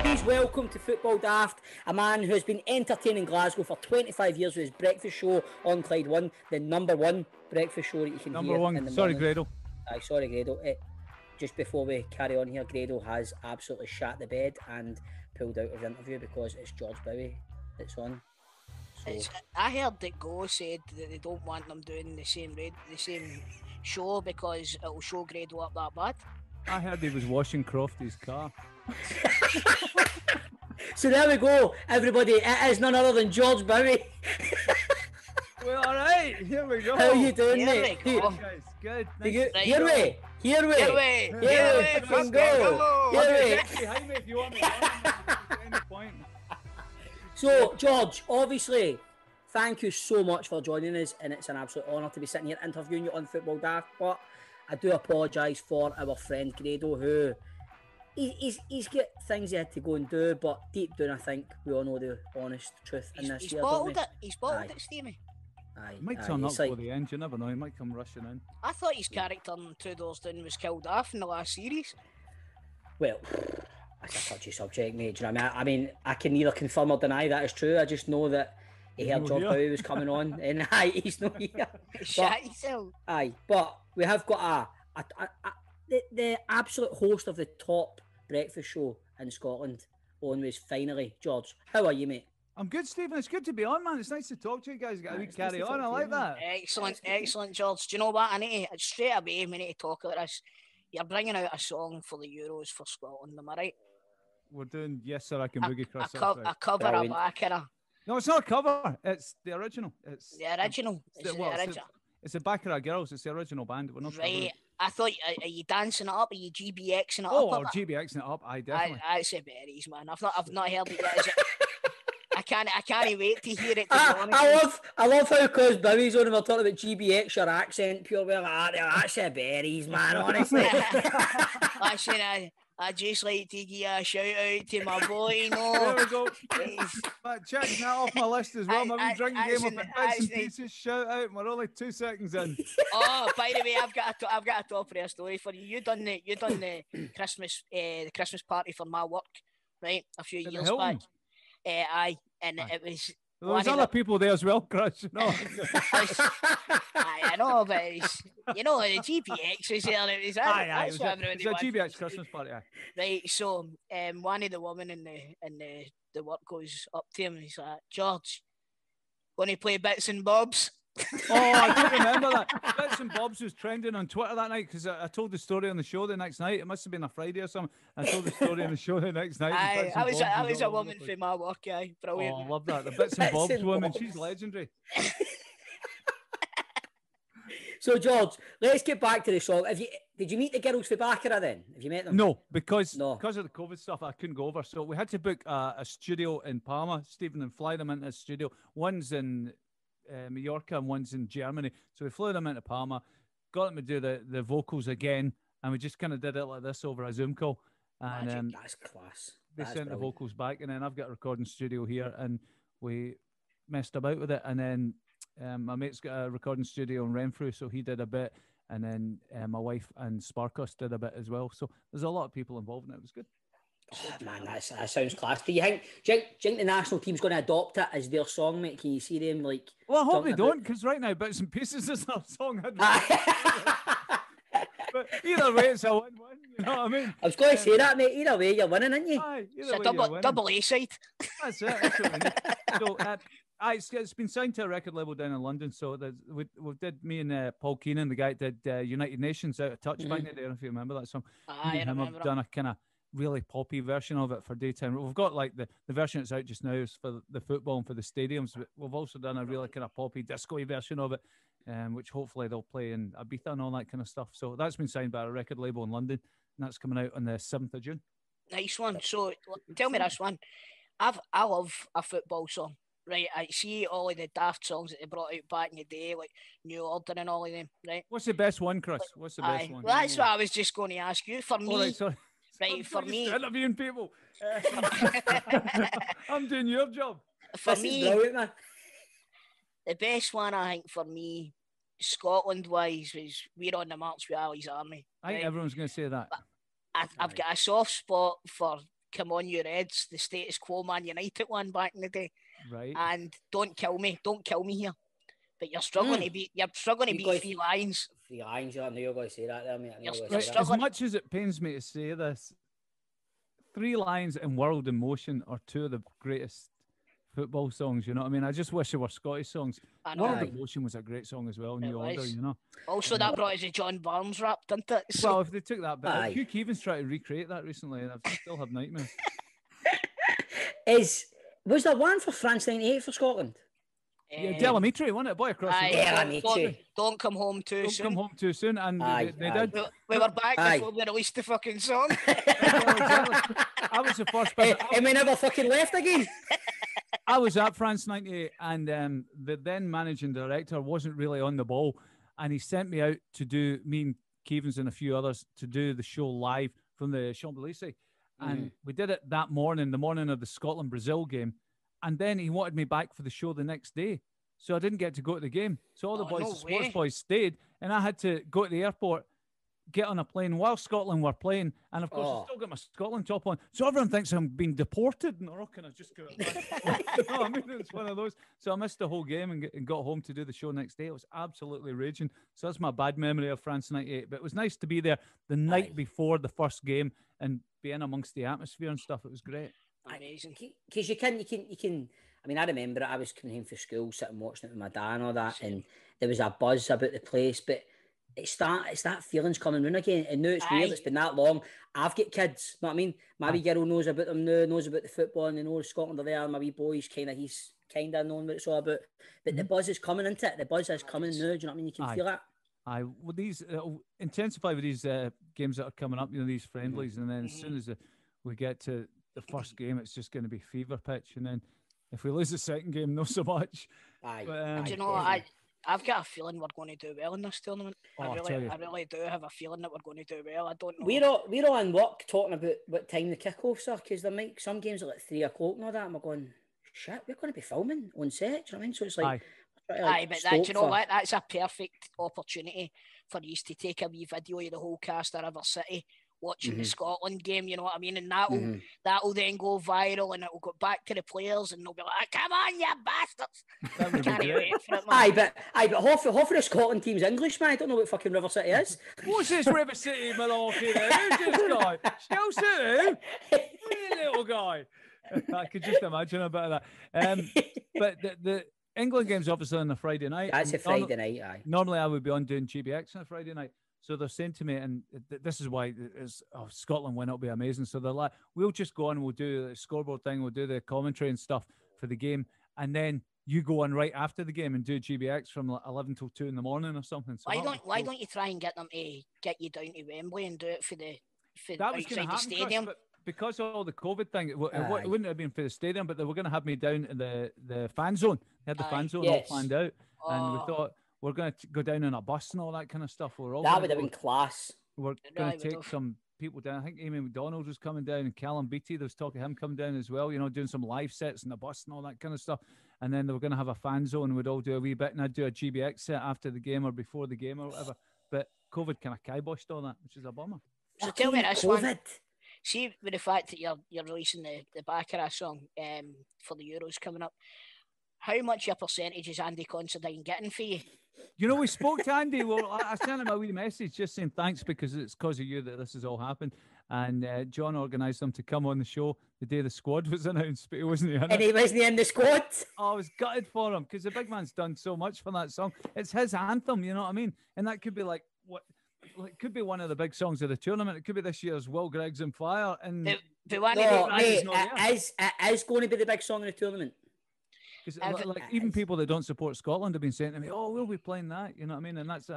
Please welcome to Football Daft, a man who has been entertaining Glasgow for 25 years with his breakfast show on Clyde 1, the number one breakfast show that you can hear. Number one. Sorry, Grado. Aye, sorry, Grado. Just before we carry on here, Grado has absolutely shat the bed and pulled out of the interview because it's George Bowie that's on. So. I heard that Go said that they don't want them doing the same show because it'll show Grado up that bad. I heard he was washing Crofty's car. So there we go, everybody. It is none other than George Bowie. Well, all right, here we go. How are you doing, mate? Guys, good. Here we go. Here we behind me if you want me. So, George, obviously, thank you so much for joining us, and it's an absolute honour to be sitting here interviewing you on Football Daft. But I do apologise for our friend Grado, who he's got things he had to go and do, but deep down, I think we all know the honest truth in this. He's bottled it. He's bottled it, Stevie. He might turn up for the end. You never know. He might come rushing in. I thought his character in Two Doors Down was killed off in the last series. Well, that's a touchy subject, mate. Do you know what I mean? I can neither confirm or deny that is true. I just know that he heard George Bowie was coming on, and he's not here. Aye, but we have got the absolute host of the top breakfast show in Scotland on was finally. George, how are you, mate? I'm good, Stephen. It's good to be on, man. It's nice to talk to you guys. Got to carry on. I like that. Excellent, George. Do you know what? I need to, straight away, we need to talk about this. You're bringing out a song for the Euros for Scotland, am I right? We're doing Yes Sir, I Can Boogie Cross. A cover of Baccara. No, it's not a cover. It's the original. It's the original. It's the Baccara Girls. It's the original band. We're not right. I thought, are you dancing it up? Are you GBXing it up? Oh, GBXing it up. I definitely. I say berries, man. I've not heard it yet. I can't wait to hear it. I love how because Bowie's on and we're talking about GBX, your accent, pure well, that's a berries, man, honestly. Listen, I just like to give a shout out to my boy. There we go. Checking that off my list as well. My wee drinking game up at Bits and Pieces. Shout out. We're only 2 seconds in. Oh, by the way, I've got a top rare story for you. You done the Christmas party for my work, right? A few years back. Aye, and it was. There was other people there as well, Crush. No. I know, but it's, the GPX was there. It was it's a GPX Christmas party. Aye. Right, so one of the women in the work goes up to him and he's like, George, want to play Bits and Bobs? Oh, I don't remember that. Bits and Bobs was trending on Twitter that night because I told the story on the show the next night. It must have been a Friday or something. I told the story on the show the next night. I was a woman from my work, aye. Brilliant. Oh, I love that. The Bits and Bobs woman, she's legendary. So, George, let's get back to the song. Did you meet the girls for Baccara then? Have you met them? No, because of the COVID stuff, I couldn't go over. So we had to book a studio in Palma, Stephen, and fly them into a studio. One's in Mallorca and one's in Germany. So we flew them into Palma, got them to do the vocals again, and we just kind of did it like this over a Zoom call. And that's class. They sent the vocals back, and then I've got a recording studio here, and we messed about with it. And then my mate's got a recording studio in Renfrew, so he did a bit, and then my wife and Sparkus did a bit as well. So there's a lot of people involved in it. It was good. Oh, man, that sounds class. Do you think the national team's going to adopt it as their song, mate? Can you see them like? Well, I hope they don't, because right now Bits and Pieces is our song. But either way, it's a win-win. You know what I mean? I was going to say that, mate. Either way, you're winning, aren't you? Aye, it's a double A side. That's it. That's what we need. So, it's been signed to a record label down in London. So we did, me and Paul Keenan, the guy that did United Nations Out of Touch back in the day. I don't know if you remember that song. I remember. I've done a kind of really poppy version of it for daytime. We've got like the version that's out just now is for the football and for the stadiums. But we've also done a really kind of poppy disco-y version of it, which hopefully they'll play in Ibiza and all that kind of stuff. So that's been signed by a record label in London, and that's coming out on the 7th of June. Nice one. So tell me this one. I love a football song. Right, I see all of the daft songs that they brought out back in the day, like New Order and all of them, right? What's the best one, Chris? What's the best one? Well, that's what I was just going to ask you. For me, right, sorry. Right, for me... interviewing people. I'm doing your job. For me, the best one, I think, for me, Scotland-wise, was We're on the March with Ali's Army. I think everyone's going to say that. I've got a soft spot for Come On You Reds, the Status Quo Man United one back in the day. Right. And Don't Kill Me here. But you're struggling to beat 3 lines. 3 lines, I knew you were going to say that there, mate. As much as it pains me to say this, 3 lines and World in Motion are 2 of the greatest football songs, you know what I mean? I just wish they were Scottish songs. World in Motion was a great song as well, New Order, you know. Also, that brought us a John Barnes rap, didn't it? So... Well, if they took that bit, Hugh Keevans tried to recreate that recently, and I still have nightmares. Was there one for France 98 for Scotland? Yeah, Delamitri, wasn't it? Boy across the road. Don't come home too soon. Don't come home too soon, and they did. We were back before we released the fucking song. I was the first person. And we never fucking left again. I was at France 98, and the then managing director wasn't really on the ball, and he sent me out to do, me and Keevans and a few others, to do the show live from the Champs-Élysées. And we did it that morning, the morning of the Scotland-Brazil game. And then he wanted me back for the show the next day. So I didn't get to go to the game. So all the boys, the sports boys, stayed. And I had to go to the airport, get on a plane while Scotland were playing. And of course, I still got my Scotland top on. So everyone thinks I'm being deported. And can I just go back? You know what I mean? It's one of those. So I missed the whole game and got home to do the show next day. It was absolutely raging. So that's my bad memory of France 98. But it was nice to be there the night before the first game and being amongst the atmosphere and stuff. It was great. Amazing. Because you can. I mean, I remember it. I was coming home from school, sitting watching it with my dad and all that, and there was a buzz about the place. But it's that feeling's coming round again. And now it's weird. It's been that long. I've got kids. You know what I mean? My wee girl knows about them now, knows about the football, and they know Scotland are there. My wee boy's he's kind of knowing what it's all about. But the buzz is coming into it. The buzz is coming now. Do you know what I mean? You can feel it. Well, these intensify with these games that are coming up. You know, these friendlies, and then as soon as we get to the first game, it's just going to be fever pitch, and then if we lose the second game, not so much. Do you know what? I've got a feeling we're going to do well in this tournament. Oh, I tell you. really do have a feeling that we're going to do well. I don't know. We're all in work talking about what time the kickoffs are, because there might some games are like 3 o'clock and all that, and we're going, shit, we're going to be filming on set. Do you know what I mean? So it's like, Aye, but that, you know what? That's a perfect opportunity for you to take a wee video of the whole cast of River City watching the Scotland game, you know what I mean? And that'll then go viral, and it'll go back to the players, and they'll be like, "Come on, you bastards!" Can't wait for it, man. Aye, but half of the Scotland team's English, man. I don't know what fucking River City is. What's this River City malarkey then? Who's this guy? Chelsea? Hey, little guy. I could just imagine a bit of that. But the England game's obviously on a Friday night. That's a Friday night, aye. Normally I would be on doing GBX on a Friday night. So they're saying to me, and this is why Scotland win, it'll be amazing. So they're like, we'll just go on, we'll do the scoreboard thing, we'll do the commentary and stuff for the game, and then you go on right after the game and do GBX from like 11 till 2 in the morning or something. So why don't you try and get them to get you down to Wembley and do it for that was outside the stadium? Chris, because of all the COVID thing, it wouldn't have been for the stadium, but they were going to have me down in the fan zone. They had the fan zone all planned out, and we thought, we're going to go down on a bus and all that kind of stuff. That would have been class. We're going to take some people down. I think Amy McDonald was coming down, and Callum Beattie, there was talk of him coming down as well, you know, doing some live sets in the bus and all that kind of stuff. And then they were going to have a fan zone, and we'd all do a wee bit, and I'd do a GBX set after the game or before the game or whatever. But COVID kind of kiboshed all that, which is a bummer. So tell me this one. See, with the fact that you're releasing the Baccara song for the Euros coming up, how much your percentage is Andy Considine getting for you? You know, we spoke to Andy. Well, I sent him a wee message just saying thanks because it's because of you that this has all happened. And John organised them to come on the show the day the squad was announced, but he wasn't in it. And he wasn't in the squad? Oh, I was gutted for him because the big man's done so much for that song. It's his anthem, you know what I mean? And that could be like, it could be one of the big songs of the tournament. It could be this year's Will Gregg's on Fire. And it is going to be the big song of the tournament. Because even people that don't support Scotland have been saying to me, "Oh, we'll be playing that," you know what I mean? And that's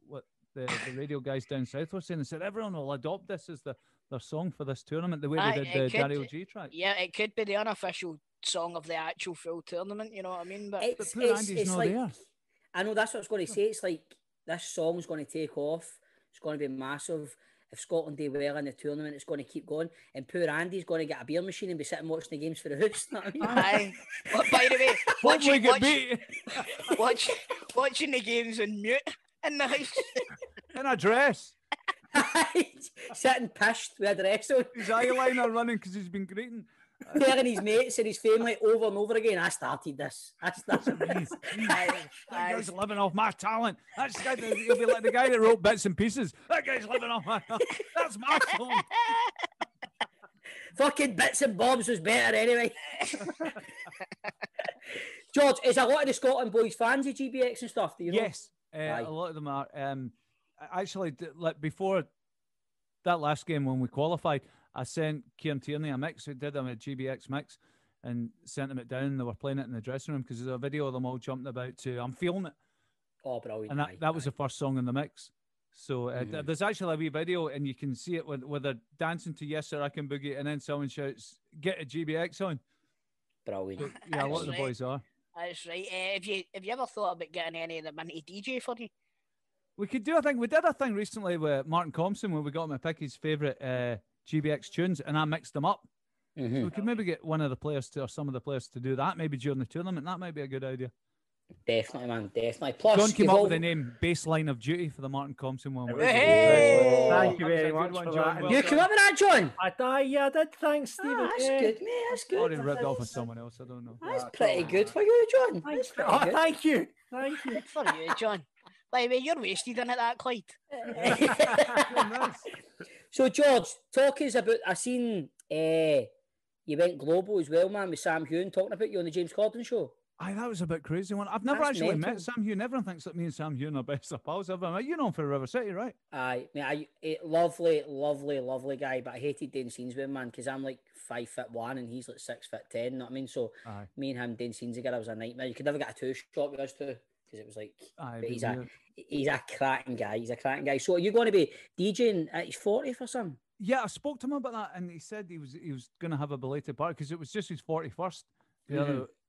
what the radio guys down south were saying. They said everyone will adopt this as their song for this tournament, the way they did the Daryl G track. Yeah, it could be the unofficial song of the actual full tournament. You know what I mean? But it's not like, there. I know that's what I was going to say. It's like this song's going to take off. It's going to be massive. If Scotland do well in the tournament, it's going to keep going. And poor Andy's going to get a beer machine and be sitting watching the games for the house. You know what I mean? Aye. Well, by the way, watching the games on mute in the house. In a dress. Sitting pissed with a dress on. His eyeliner running because he's been greeting. Telling his mates and his family over and over again, I started this. That's that guy's living off my talent. He'll be like the guy that wrote Bits and Pieces. That guy's living off my talent. That's my song. Fucking Bits and Bobs was better anyway. George, is a lot of the Scotland boys fans of GBX and stuff? Do you know? Yes, a lot of them are. Actually, like before that last game when we qualified, I sent Kieran Tierney a mix. We did them a GBX mix and sent them it down. They were playing it in the dressing room because there's a video of them all jumping about to I'm Feeling It. Oh, brilliant. And that was the first song in the mix. So there's actually a wee video and you can see it where they're dancing to Yes Sir, I Can Boogie, and then someone shouts, "Get a GBX on." Brilliant. So, yeah, a lot of the boys are. That's right. Have you ever thought about getting any of them into DJ for you? We could do a thing. We did a thing recently with Martin Compson where we got him to pick his favourite GBX tunes and I mixed them up. So we could maybe get one of the players or some of the players to do that maybe during the tournament. That might be a good idea. Definitely, man. Definitely. Plus, John came up with the name Baseline of Duty for the Martin Compson one. Hey! Thank you very much for that. You came up with that, John? I did. Thanks, Stephen. That's good, mate. That's good. Or he ripped off on someone else. I don't know. That's pretty good for you, John. That's pretty good. Thank you. Thank you. Good for you, John. By the way, you're wasted in it, that Clyde. So, George, talk us about, I seen you went global as well, man, with Sam Hewn talking about you on the James Corden show. Aye, that was a bit crazy one. I've never actually met Sam Hewn. Everyone thinks that me and Sam Hewn are best of pals ever. You know him for River City, right? Aye, mate, lovely, lovely, lovely guy, but I hated doing scenes with him, man, because I'm like 5'1" and he's like 6'10", you know what I mean? So me and him doing scenes together was a nightmare. You could never get a two-shot with us two. Because it was like, he's a cracking guy. He's a cracking guy. So are you going to be DJing at his 40th or something? Yeah, I spoke to him about that, and he said he was going to have a belated party because it was just his 41st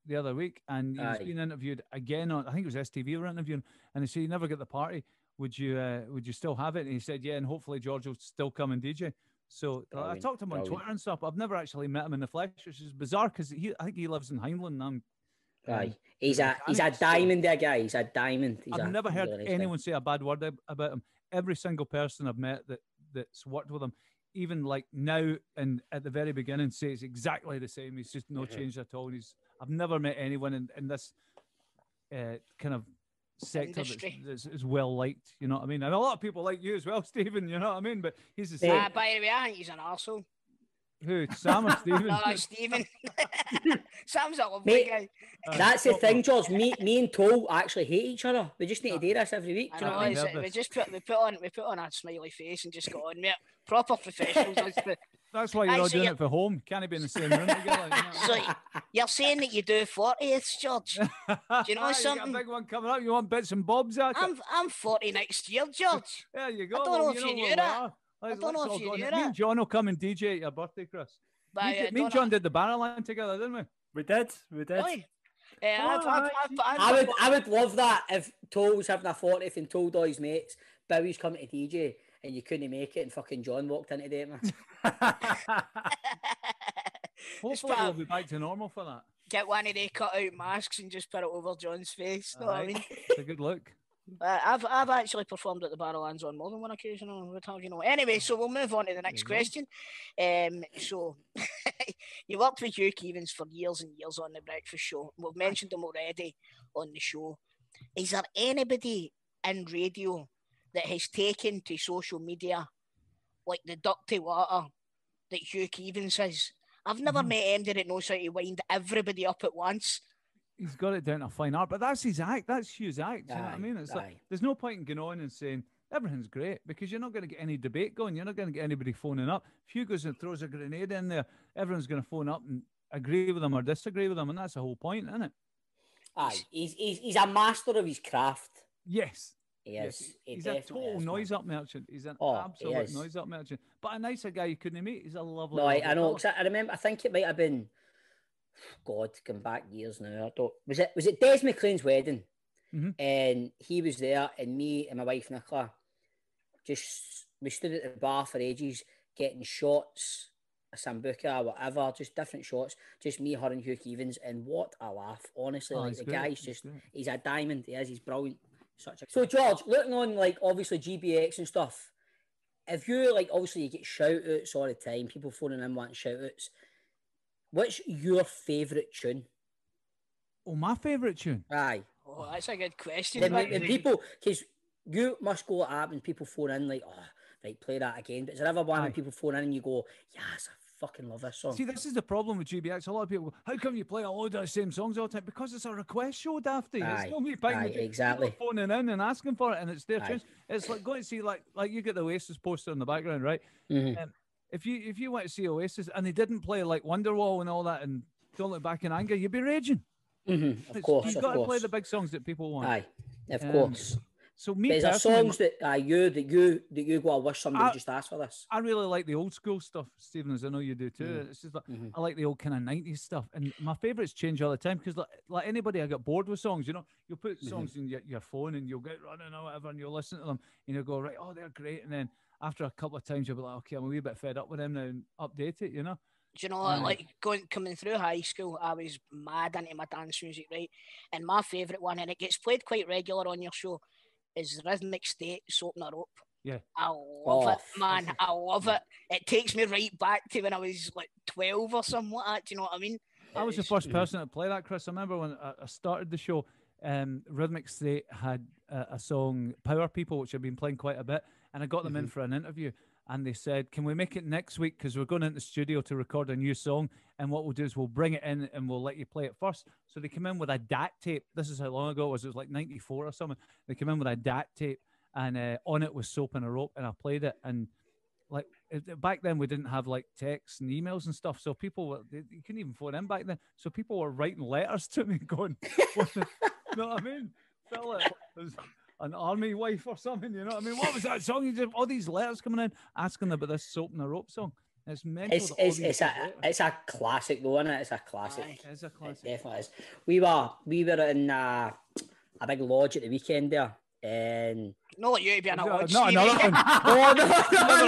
the other week, and he was Aye. being interviewed again on, I think it was STV were interviewing, and they said, "You never get the party. Would you still have it?" And he said, "Yeah, and hopefully George will still come and DJ." So I Brilliant, talked to him on brilliant. Twitter and stuff. I've never actually met him in the flesh, which is bizarre because I think he lives in Hindland. And Aye, he's a diamond, there, guy. He's a diamond. I've never heard really nice anyone say a bad word about him. Every single person I've met that's worked with him, even like now and at the very beginning, say it's exactly the same. He's just no change at all. I've never met anyone in this kind of sector that's well liked. You know what I mean? And a lot of people like you as well, Stephen. You know what I mean? But he's the same. By the way, I think he's an arsehole. Who, Sam or Stephen? No, that's Stephen. Sam's a lovely guy. That's the thing, George. Me and Toll actually hate each other. We just need to do this every week. Do you know what I mean? We just put on a smiley face and just go on, mate. Proper professionals. That's why you're all doing it for home. Can't be in the same room together. So you're saying that you do 40th, George? Do you know something? You got a big one coming up. You want bits and bobs at it? I'm 40 next year, George. There you go. I don't know if you knew that. I don't know if you knew that. Me and John will come and DJ at your birthday, Chris. Me and John did the Barrowland together, didn't we? We did. Really? I would love that if Toll was having a 40th and told all his mates Bowie's coming to DJ and you couldn't make it and fucking John walked into the Hopefully we'll be back to normal for that. Get one of they cut out masks and just put it over John's face. Know what I mean? It's a good look. I've actually performed at the Barrowlands on more than one occasion. Anyway, so we'll move on to the next question. So you worked with Hugh Keevins for years and years on the Breakfast Show. We've mentioned him already on the show. Is there anybody in radio that has taken to social media like the dirty water that Hugh Keevins has? I've never met anybody that knows how to wind everybody up at once. He's got it down to fine art, but that's his act. That's Hugh's act. You know what I mean? It's like there's no point in going on and saying everything's great because you're not going to get any debate going. You're not going to get anybody phoning up. If Hugh goes and throws a grenade in there, everyone's going to phone up and agree with him or disagree with him, and that's the whole point, isn't it? Aye, he's a master of his craft. Yes. He is. He's a total noise-up merchant. He's an absolute noise-up merchant. But a nicer guy you couldn't meet. He's a lovely. No, I know. I remember. I think it might have been. God, going back years now. Was it Des McLean's wedding? And he was there, and me and my wife Nicola, we stood at the bar for ages, getting shots, a sambuca or whatever, just different shots. Just me, her, and Hugh Keevins, and what a laugh! Honestly, like the guy's he's a diamond. He is. He's brilliant. So George, looking on like obviously GBX and stuff. If you like, obviously you get shout outs all the time. People phoning in wanting shout outs. What's your favourite tune? Oh, my favourite tune? Aye. Oh, that's a good question. The people, because you must go at when people phone in like, oh, right, play that again. But is there ever one when people phone in and you go, yes, I fucking love this song? See, this is the problem with GBX. A lot of people go, how come you play a load of the same songs all the time? Because it's a request show, Dafty. It's not me paying exactly. Phoning in and asking for it, and it's their tunes. It's like going to see, like you get the Oasis poster in the background, right? If you went to see Oasis and they didn't play like Wonderwall and all that and Don't Look Back in Anger, you'd be raging. Of course, you've got to play the big songs that people want. Aye, of course. So me, is there songs that you go, I wish somebody just asked for this? I really like the old school stuff, Stephen, as I know you do too. It's just like, I like the old kind of 90s stuff, and my favourites change all the time because like anybody, I get bored with songs. You know, you'll put songs in your phone and you'll get running or whatever, and you'll listen to them and you'll go, right, oh, they're great, and then after a couple of times you'll be like, okay, I'm a wee bit fed up with them now, and update it. You know. Do you know, like coming through high school, I was mad into my dance music, right? And my favourite one, and it gets played quite regular on your show, is Rhythmic State, Soaping Her Up. Yeah. I love it, man. I love it. It takes me right back to when I was like 12 or something like that. Do you know what I mean? I was the first person to play that, Chris. I remember when I started the show, Rhythmic State had a song, Power People, which I've been playing quite a bit, and I got them in for an interview. And they said, can we make it next week? Because we're going into the studio to record a new song. And what we'll do is we'll bring it in and we'll let you play it first. So they came in with a DAT tape. This is how long ago it was. It was like 94 or something. They came in with a DAT tape. And on it was Soaping Her Up. And I played it. And like back then, we didn't have like texts and emails and stuff. So people you couldn't even phone in back then. So people were writing letters to me going, you know what I mean? Felt like it was an army wife or something, you know what I mean? What was that song? You just all these letters coming in asking about this Soaping Her Up song. It's mental. It's a classic though, isn't it? It's a classic. Aye. It's a classic. It definitely is. We were in a big lodge at the weekend there, and not like you to be in a lodge. Not Stevie. another one. oh no,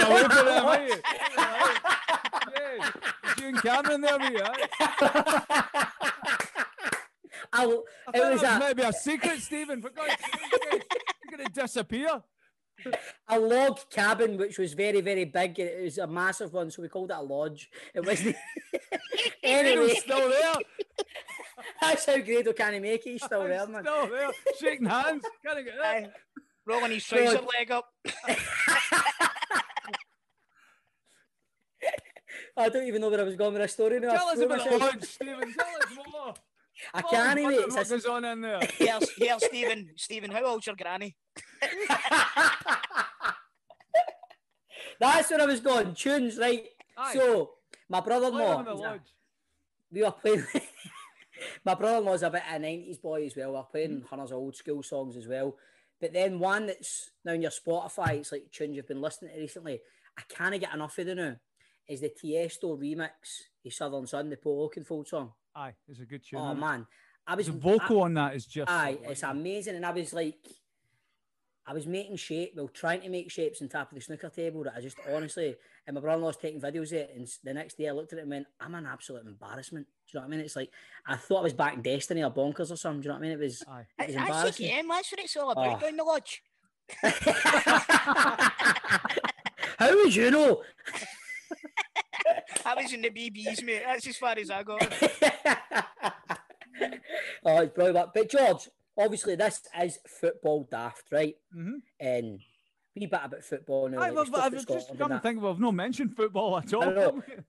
Away from them, are you? Yeah. Is you and Cameron there, were you? I thought that maybe a secret, Stephen. For God's sake, you're going to disappear. A log cabin, which was very, very big. It was a massive one, so we called it a lodge. It wasn't. Anyway, He's still there. That's how Grado can't make it. He's still there, man. Still there, shaking hands. Can't get that. Rolling his trouser leg up. I don't even know where I was going with this story now. Tell us about the lodge, Stephen. Tell us more. I can't even. What goes on in there? Here, Stephen, how old's your granny? That's where I was going. Tunes, right? Aye. So, my brother-in-law, we were playing. My brother-in-law's a bit of a 90s boy as well. We're playing Hunter's old school songs as well. But then one that's now on your Spotify, it's like tunes you've been listening to recently. I can't get enough of it now. Is the Tiesto remix, his Southern Sun, the Paul Oakenfold song. Aye, it's a good tune. Oh man, the vocal on that is just. Aye, it's amazing, and I was making trying to make shapes on top of the snooker table that I just honestly, and my brother-in-law's taking videos of it, and the next day I looked at it and went, I'm an absolute embarrassment. Do you know what I mean? It's like, I thought I was back in Destiny or Bonkers or something. Do you know what I mean? It was embarrassing. That's the game, that's what it's all about, down the lodge. How would you know? I was in the BBs, mate. That's as far as I got. Oh, it's brilliant. But George, obviously this is football daft, right? Mm-hmm. And wee bit about football now. I've just come to think of, I've not mentioned football at all.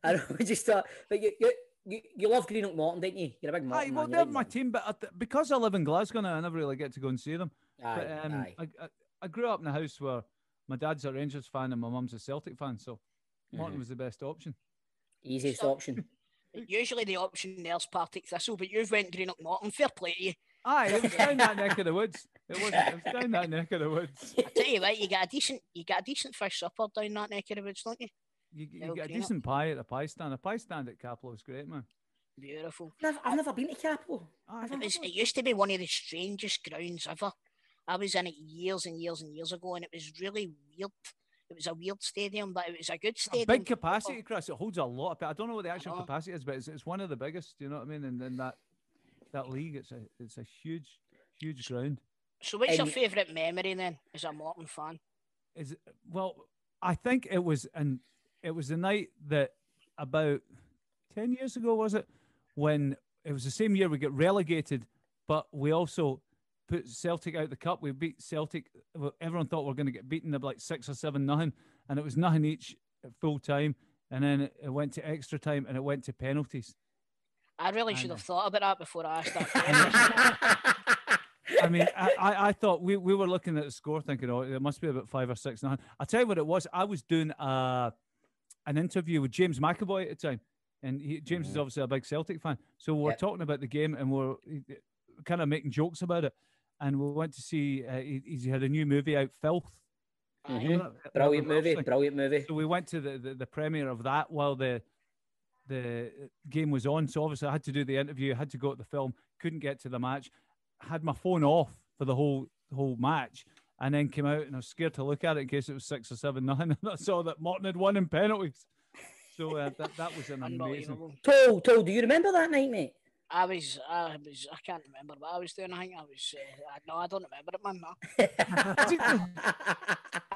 I know. We just thought, but you love Greenock Morton, don't you? You're a big Morton man. They're my team, but because I live in Glasgow now, I never really get to go and see them. Aye. I grew up in a house where my dad's a Rangers fan and my mum's a Celtic fan, so Morton was the best option. Easiest option. Usually the option there's Partick Thistle, but you've went Greenock Morton. Fair play to you. Aye, it was down that neck of the woods. It was down that neck of the woods. I tell you what, you get a decent fish supper down that neck of the woods, don't you? You get a decent pie at the pie stand. A pie stand at Capello is great, man. Beautiful. I've never been to Capello. It used to be one of the strangest grounds ever. I was in it years and years and years ago, and it was really weird. It was a weird stadium, but it was a good stadium. Big capacity, Chris. It holds a lot of people. I don't know what the actual capacity is, but it's one of the biggest. You know what I mean? And in that league, it's a huge ground. So, what's your favourite memory then, as a Morton fan? I think it was the night that about 10 years ago, was it, when it was the same year we got relegated, but we also put Celtic out the cup. We beat Celtic. Everyone thought we were going to get beaten at like 6 or 7-0, and it was nothing each at full time. And then it went to extra time, and it went to penalties. I really should have thought about that before I asked that. I mean, I thought we were looking at the score thinking, oh, it must be about 5 or 6-0. I'll tell you what it was. I was doing an interview with James McAvoy at the time, and James is obviously a big Celtic fan. So we're talking about the game, and we're kind of making jokes about it. And we went to see, he had a new movie out, Filth. Mm-hmm. Brilliant movie. So we went to the premiere of that while the game was on. So obviously I had to do the interview, I had to go to the film, couldn't get to the match, had my phone off for the whole match, and then came out and I was scared to look at it in case it was 6 or 7-0, and I saw that Morton had won in penalties. So that was an amazing. Toll, do you remember that night, mate? I can't remember what I was doing. I think no, I don't remember it, man. No.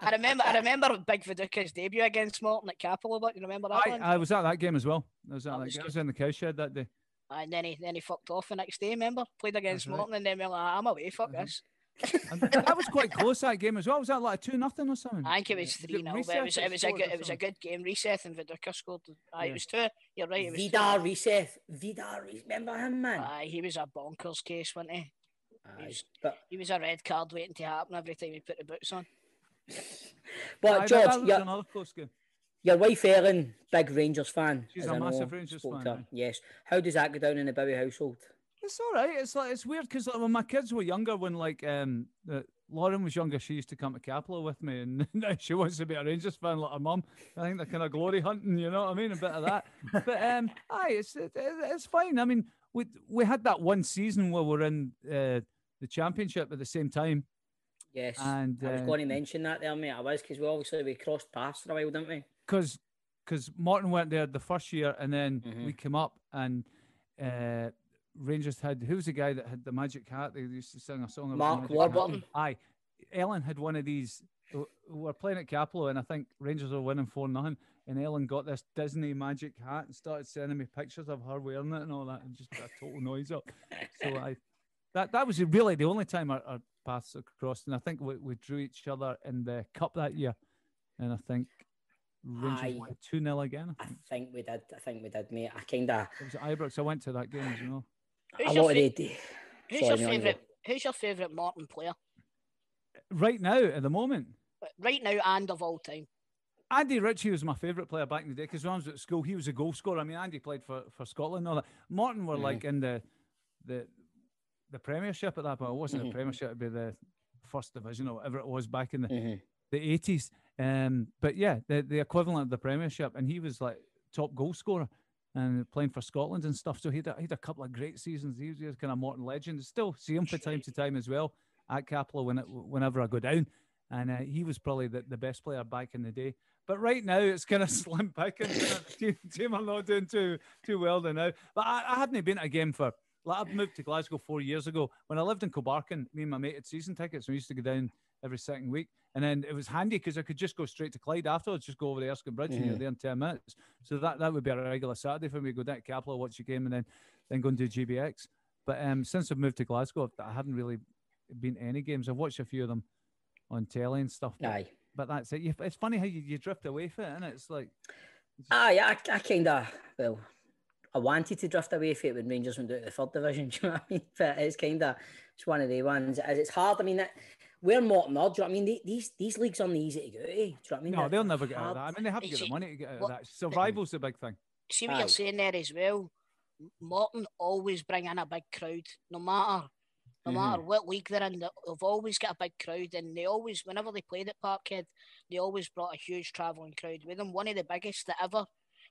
I remember Big Viduka's debut against Morton at Capello, but you remember that one? I was at that game as well. I was in the cowshed that day. And then he fucked off the next day, remember? Played against Morton, and then we were like, I'm away, fuck this. That was quite close, that game as well. Was that like 2-0 or something? I think it was 3-0, but it was a good game. Reset and Viduka scored. It was 2. You're right. It was Vidar Reset. Remember him, man? He was a bonkers case, wasn't he? He was a red card waiting to happen every time he put the boots on. But George, another close game. Your wife Ellen, big Rangers fan. She's a massive Rangers fan. Yes. How does that go down in the Bowie household? It's all right. It's like it's weird because when my kids were younger, when Lauren was younger, she used to come to Capello with me, and now she wants to be a Rangers fan like her mum. I think they're kind of glory hunting, you know what I mean? A bit of that. But it's fine. I mean, we had that one season where we're in the championship at the same time. Yes, and I was going to mention that there, mate. I was, because we crossed paths for a while, didn't we? Because Morton went there the first year, and then we came up, and Rangers had, who was the guy that had the magic hat? They used to sing a song about Mark Warburton. Aye, Ellen had one of these. We were playing at Capello, and I think Rangers were winning 4-0, and Ellen got this Disney magic hat and started sending me pictures of her wearing it and all that, and just got a total noise up. So that was really the only time our paths crossed, and I think we drew each other in the cup that year, and I think Rangers won 2-0 again. I think we did, mate. I kind of. It was at Ibrox. I went to that game as well. Who's your favourite Morton player? Right now, at the moment. Right now and of all time. Andy Ritchie was my favourite player back in the day because when I was at school, he was a goal scorer. I mean, Andy played for Scotland and all that. Morton were like in the Premiership at that point. It wasn't the Premiership; it'd be the First Division or whatever it was back in the 80s. But yeah, the equivalent of the Premiership, and he was like top goal scorer and playing for Scotland and stuff. So he had a couple of great seasons. He was kind of Morton legend. Still see him from time to time as well at Capello whenever I go down. And he was probably the best player back in the day. But right now, it's kind of slim pickings. Team are not doing too well now. But I hadn't been at a game for... Like, I moved to Glasgow 4 years ago. When I lived in Kilbarcon, me and my mate had season tickets. We used to go down every second week. And then it was handy because I could just go straight to Clyde afterwards, just go over the Erskine Bridge and you're there in 10 minutes. So that would be a regular Saturday for me, go down to Capello, watch a game, and then go and do GBX. But since I've moved to Glasgow, I haven't really been to any games. I've watched a few of them on telly and stuff. But that's it. It's funny how you drift away from it, isn't it? It's like... I kind of... Well... I wanted to drift away from it when Rangers went out to the third division. Do you know what I mean? But it's one of the ones. It's hard. I mean, we're Morton are. Do you know what I mean? These leagues aren't easy to go to. Do you know what I mean? No, they'll never get out of that. I mean, they have to get the money to get out of that. Survival's the big thing. See what you're saying there as well. Morton always bring in a big crowd, no matter what league they're in. They've always got a big crowd, and they always, whenever they played at Parkhead, they always brought a huge travelling crowd with them. One of the biggest that ever.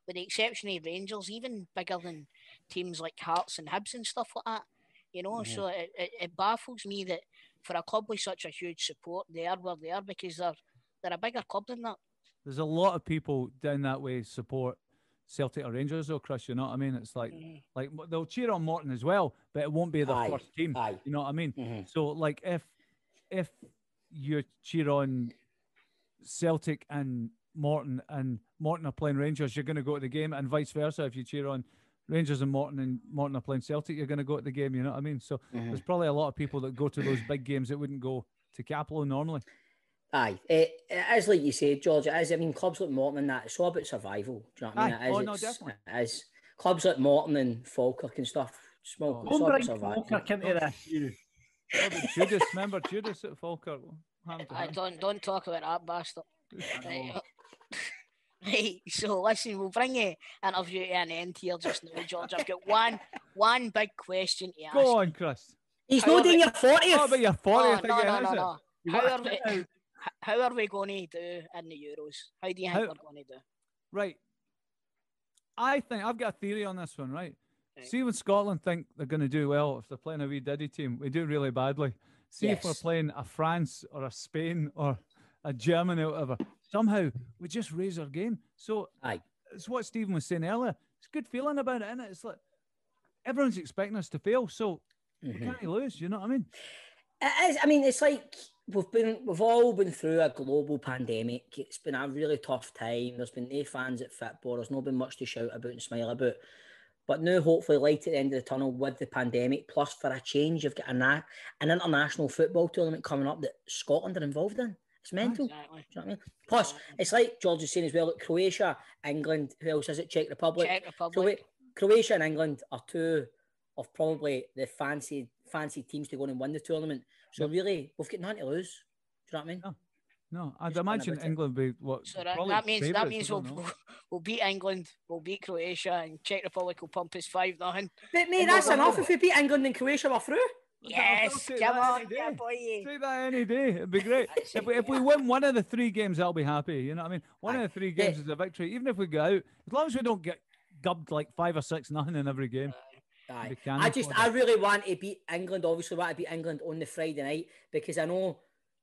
With the exception of Rangers, even bigger than teams like Hearts and Hibs and stuff like that, you know. So it baffles me that for a club with such a huge support, they are where they are because they're a bigger club than that. There's a lot of people down that way support Celtic or Rangers, though, Chris. You know what I mean? It's like they'll cheer on Morton as well, but it won't be their first team. You know what I mean? So like if you cheer on Celtic and Morton are playing Rangers, you're going to go to the game, and vice versa. If you cheer on Rangers and Morton are playing Celtic, you're going to go to the game. You know what I mean? So there's probably a lot of people that go to those big games that wouldn't go to Capello normally. It is like you said, George. It is. I mean, clubs like Morton and that, it's all about survival. Do you know what I mean? It is. No, definitely. It is. Clubs like Morton and Falkirk and stuff. Small. Don't bring Falkirk into this. Judas, remember Judas at Falkirk? Don't talk about that bastard. Right, so listen, we'll bring the interview to an end here just now, George. I've got one big question to ask. Go on, Chris. He's not doing your 40th. Oh, but your 40th again, No. How are we going to do in the Euros? How do you think we're going to do? Right. I think I've got a theory on this one, right? See when Scotland think they're going to do well, if they're playing a wee Diddy team, we do really badly. See if we're playing a France or a Spain or a Germany or whatever, somehow we just raise our game. So it's what Stephen was saying earlier. It's a good feeling about it, isn't it? It's like everyone's expecting us to fail, so we can't lose. You know what I mean? It is. I mean, it's like we've all been through a global pandemic. It's been a really tough time. There's been no fans at football. There's not been much to shout about and smile about. But now, hopefully, light at the end of the tunnel with the pandemic. Plus, for a change, you've got an international football tournament coming up that Scotland are involved in. It's mental. Exactly. Do you know what I mean? Plus, it's like George was saying as well, like Croatia, England, who else is it? Czech Republic. Croatia and England are two of probably the fancy teams to go and win the tournament. So really, we've got nothing to lose. Do you know what I mean? No. I'd imagine England would be what? So that means We'll beat England, we'll beat Croatia, and Czech Republic will pump us 5-0. But mate, that's enough. If we beat England and Croatia, we're through. Yes, come on, yeah, boy. Take that any day. It'd be great. if we win one of the 3 games, I'll be happy. You know what I mean? One of the 3 games is a victory. Even if we go out, as long as we don't get gubbed like 5 or 6-0 in every game. I really want to beat England. Obviously, want to beat England on the Friday night because I know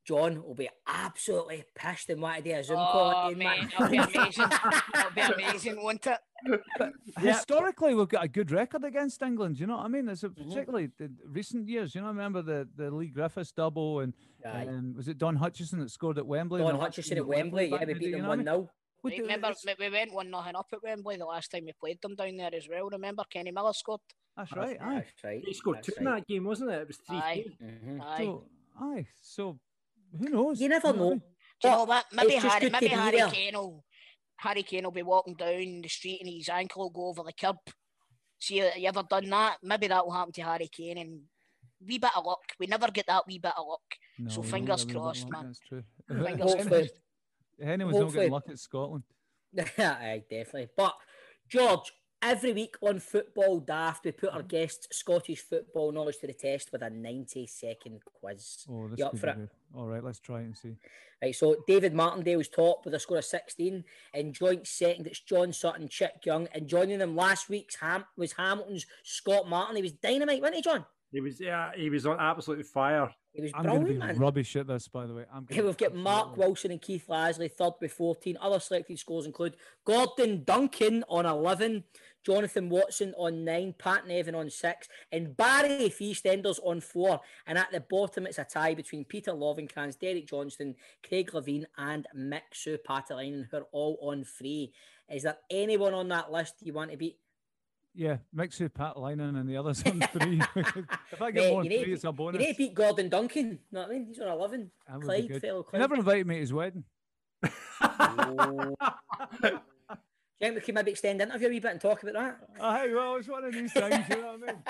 John will be absolutely pissed and want to do a Zoom call. Man, that'll be amazing. That'll be amazing, won't it? But historically, we've got a good record against England. You know what I mean? It's particularly the recent years. You know, I remember the Lee Griffiths double and was it Don Hutchison that scored at Wembley? Don Hutchison at Wembley, yeah, we beat them 1-0. Remember, we went 1-0 up at Wembley the last time we played them down there as well. Remember, Kenny Miller scored. That's right. That's right. He scored 2 in that game, wasn't it? It was 3-2. So who knows? You never know. Do you know what? Maybe Harry Kane will be walking down the street and his ankle will go over the curb. See, you ever done that? Maybe that will happen to Harry Kane, and wee bit of luck. We never get that wee bit of luck. No, so fingers crossed, man. That's true. Fingers crossed. Anyone's not getting luck at Scotland. Aye, definitely. But George, every week on Football Daft, we put our guests' Scottish football knowledge to the test with a 90-second quiz. Oh, this you up could for be it? good. All right, let's try it and see. Right, so David Martindale was top with a score of 16. In joint second, it's John Sutton, Chick Young. And joining them last week's was Hamilton's Scott Martin. He was dynamite, wasn't he, John? He was on absolute fire. He was I'm brilliant, going to be man. rubbish at this, by the way. We've got Mark Wilson and Keith Lasley, third with 14. Other selected scores include Gordon Duncan on 11, Jonathan Watson on 9, Pat Nevin on 6, and Barry Feastenders on 4. And at the bottom, it's a tie between Peter Lovenkrands, Derek Johnston, Craig Levine, and Mick Patalainen, who are all on 3. Is there anyone on that list you want to beat? Yeah, Mixu, Patalainen, and the others on 3. If I get more than 3, it's a bonus. You need to beat Gordon Duncan. You know what I mean? He's on 11. Clyde, fellow Clyde. He never invited me to his wedding. Oh. Do you think we could maybe extend the interview a wee bit and talk about that? Aye, well, it's one of these things, you know what I mean?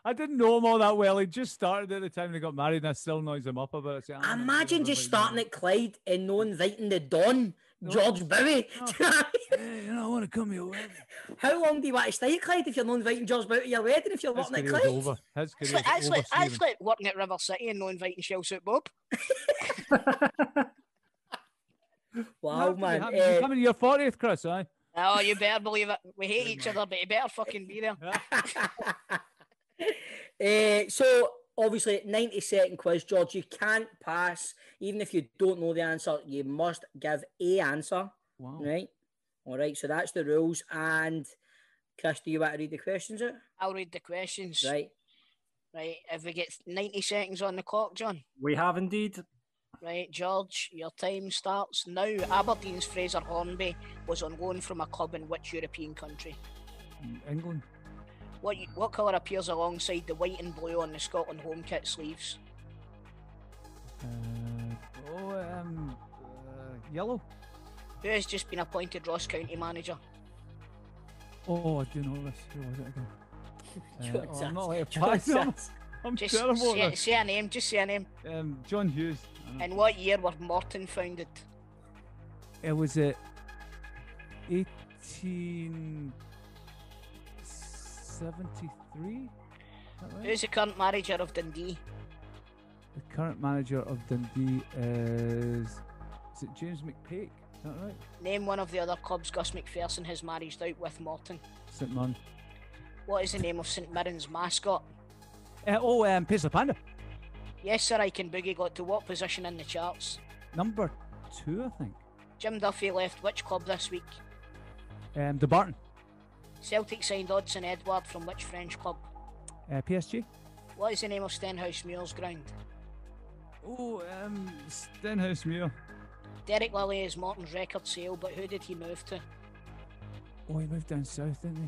I didn't know him all that well. He just started at the time they got married, and I still noise him up about it. Imagine just starting at Clyde and no inviting the Don, George Bowie. Hey, you know, I want to come to your wedding. How long do you want to stay at Clyde if you're not inviting George Bowie to your wedding if you're working at Clyde? Over. It's like working at River City and not inviting Shell Suit Bob. Wow, man. You're coming to your 40th, Chris, aye? Oh, you better believe it. We hate each other, but you better fucking be there. So, obviously, 90-second quiz, George. You can't pass. Even if you don't know the answer, you must give a answer. Wow. Right? All right, so that's the rules. And, Chris, do you want to read the questions out? I'll read the questions. Right. Right, if we get 90 seconds on the clock, John. We have indeed. Right, George, your time starts now. Aberdeen's Fraser Hornby was on loan from a club in which European country? England. What colour appears alongside the white and blue on the Scotland home kit sleeves? Yellow. Who has just been appointed Ross County manager? Oh, I do know this. Who was it again? I'm not like a pass. I'm just terrible. Say a name. Just say a name. John Hughes. And what year was Morton founded? It was at 1873. Right? Who's the current manager of Dundee? The current manager of Dundee is it James McPake? Is that right? Name one of the other clubs Gus McPherson has managed out with Morton. St Mirren. What is the name of St Mirren's mascot? Paisley Panda. Yes, sir. Can Boogie got to what position in the charts? Number 2, I think. Jim Duffy left which club this week? De Barton. Celtic signed Odsonne Edouard from which French club? PSG. What is the name of Stenhousemuir's ground? Stenhousemuir. Derek Lilly is Morton's record sale, but who did he move to? Oh, he moved down south, didn't he?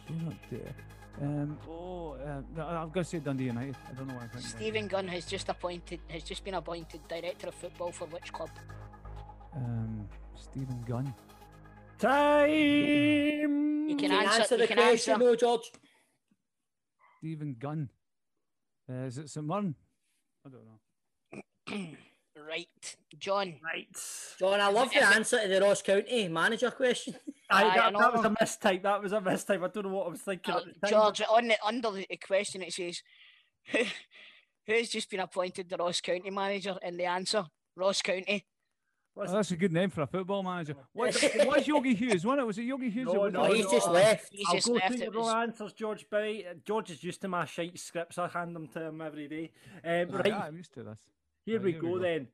You're not there. No, I've got to say Dundee United. I don't know why I think. Stephen Gunn has just been appointed director of football for which club? Stephen Gunn. Time. You can answer the question, no, George. Stephen Gunn. Is it St Mirren? I don't know. Right, John. Right. John, I love the answer to the Ross County manager question. That was a mistype. That was a mistype. I don't know what I was thinking at the time. George, under the question it says, who's just been appointed the Ross County manager? And the answer, Ross County. That's a good name for a football manager. What's Yogi Hughes? Was it Yogi Hughes? No, he's just left. I'll go through the raw answers, George Bowie. George is used to my shite scripts. I hand them to him every day. Right. Yeah, I'm used to this. Here we go then.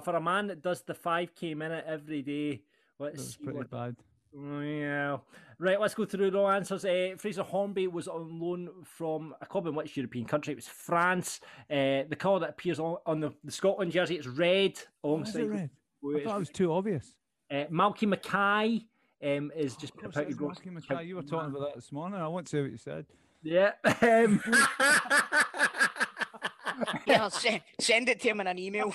For a man that does the 5K minute every day, let's see. Pretty bad. Yeah. Right, let's go through the raw answers. Fraser Hornby was on loan from a club in which European country? It was France. The colour that appears on the Scotland jersey, it's red. Is it red? I thought it was too obvious. Malky Mackay is just about to go. Malky Mackay. You were talking about that this morning. I won't say what you said. Yeah. Yeah, send it to him in an email.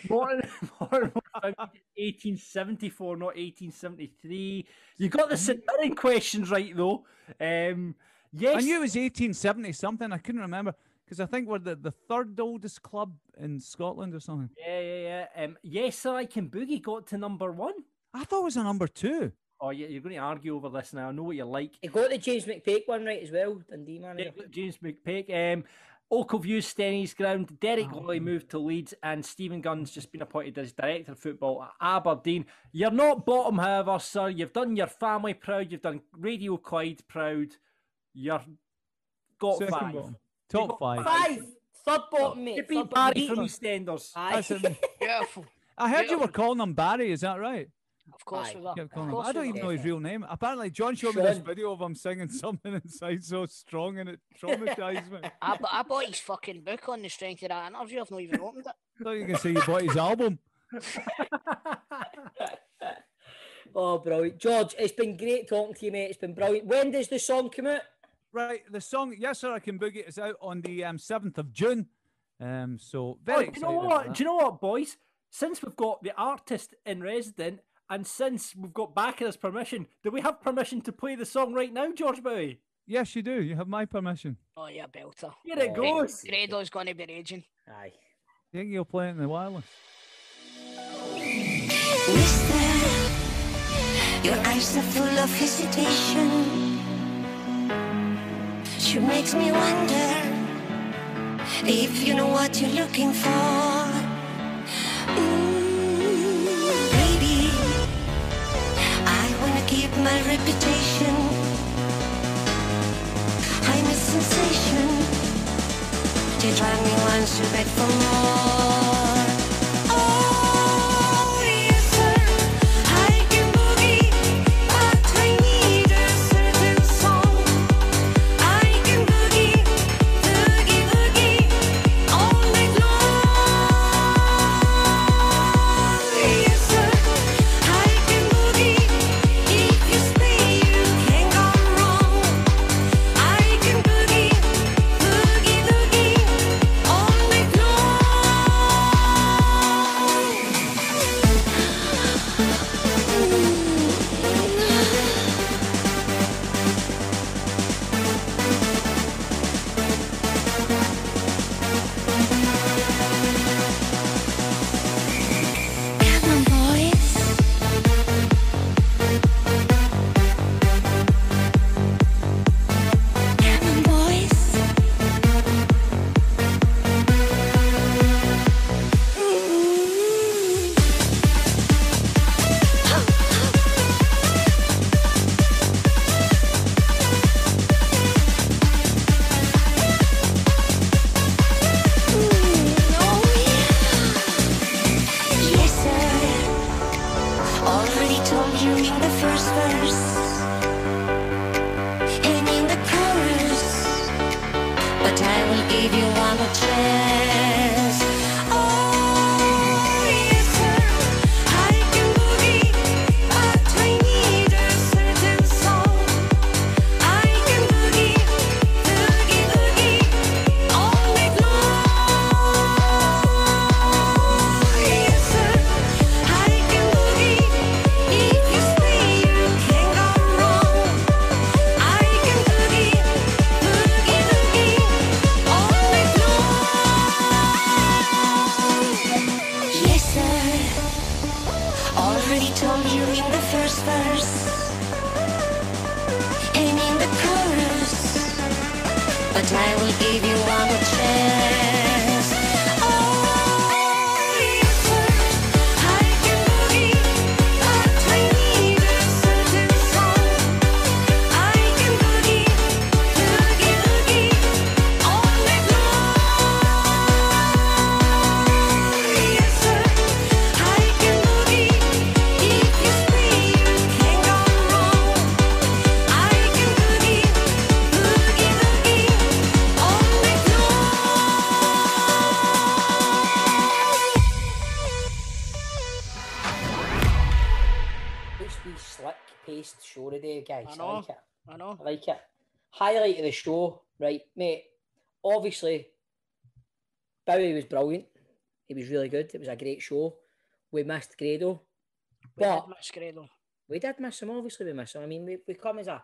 Morton 1874, not 1873. You got the St Mirren questions right though. Yes, I knew it was 1870 something. I couldn't remember because I think we're the third oldest club in Scotland or something. Yeah. Yes, sir. I Can Boogie got to number 1. I thought it was a number 2. Oh, yeah, you're going to argue over this now. I know what you like. He got the James McPake one right as well, Dundee manager. Yeah, James McPake. Oakview, Stenny's ground. Derek Lolly moved to Leeds, and Stephen Gunn's just been appointed as director of football at Aberdeen. You're not bottom, however, sir. You've done your family proud. You've done Radio Clyde proud. You're got Second 5. bottom. Top 5. 5. Third bottom, mate. You'd be Barry from EastEnders. Beautiful. I heard you were calling him Barry. Is that right? Of course we were. I don't even know his real name. Apparently, John showed me this video of him singing something inside so strong and it traumatised me. I bought his fucking book on the strength of that interview. I've not even opened it. I thought you were going to say you bought his album. Oh, brilliant. George, it's been great talking to you, mate. It's been brilliant. When does the song come out? Right, the song, Yes Sir I Can Boogie, is out on the 7th of June. So, very excited. Do you know what, boys? Since we've got the artist in resident, and since we've got Bacara's permission, do we have permission to play the song right now, George Bowie? Yes, you do. You have my permission. Oh, yeah, belter. Here it goes. Grado's going to be raging. Aye. You think you'll play it in the wireless? Mister, your eyes are full of hesitation. She makes me wonder if you know what you're looking for. Baby, I wanna keep my reputation. I'm a sensation. You drive me once, you beg for more. Oh, yes sir, I can boogie, but I need a certain song. I can boogie, boogie, boogie, all night long. Yes sir, I can boogie, if you stay you can't go wrong. I can boogie, boogie, boogie, all night long. Come on, boys. Come on, boys. Yes, sir. Already told you in the first verse and in the chorus, but I will give you one more chance. Oh, yes, sir. I can boogie, but I need a certain song. I can boogie, boogie, boogie, all night long. Yes, sir. I can boogie, if you stay you can't go already told you in the first verse and in the chorus, but I will give you one more chance. Oh, yes, sir, I can boogie, but I need a certain song. I can boogie, boogie, boogie, all night long. Yes, sir, I can boogie, if you scream, can't go wrong. I can boogie, boogie, boogie, all night long. Nice wee slick paced show today, guys. I I know. like it. I know. I like it. Highlight of the show, right, mate? Obviously, Bowie was brilliant. He was really good. It was a great show. We missed Grado, We did but miss Grado. we did miss him. Obviously, we miss him. I mean, we come as a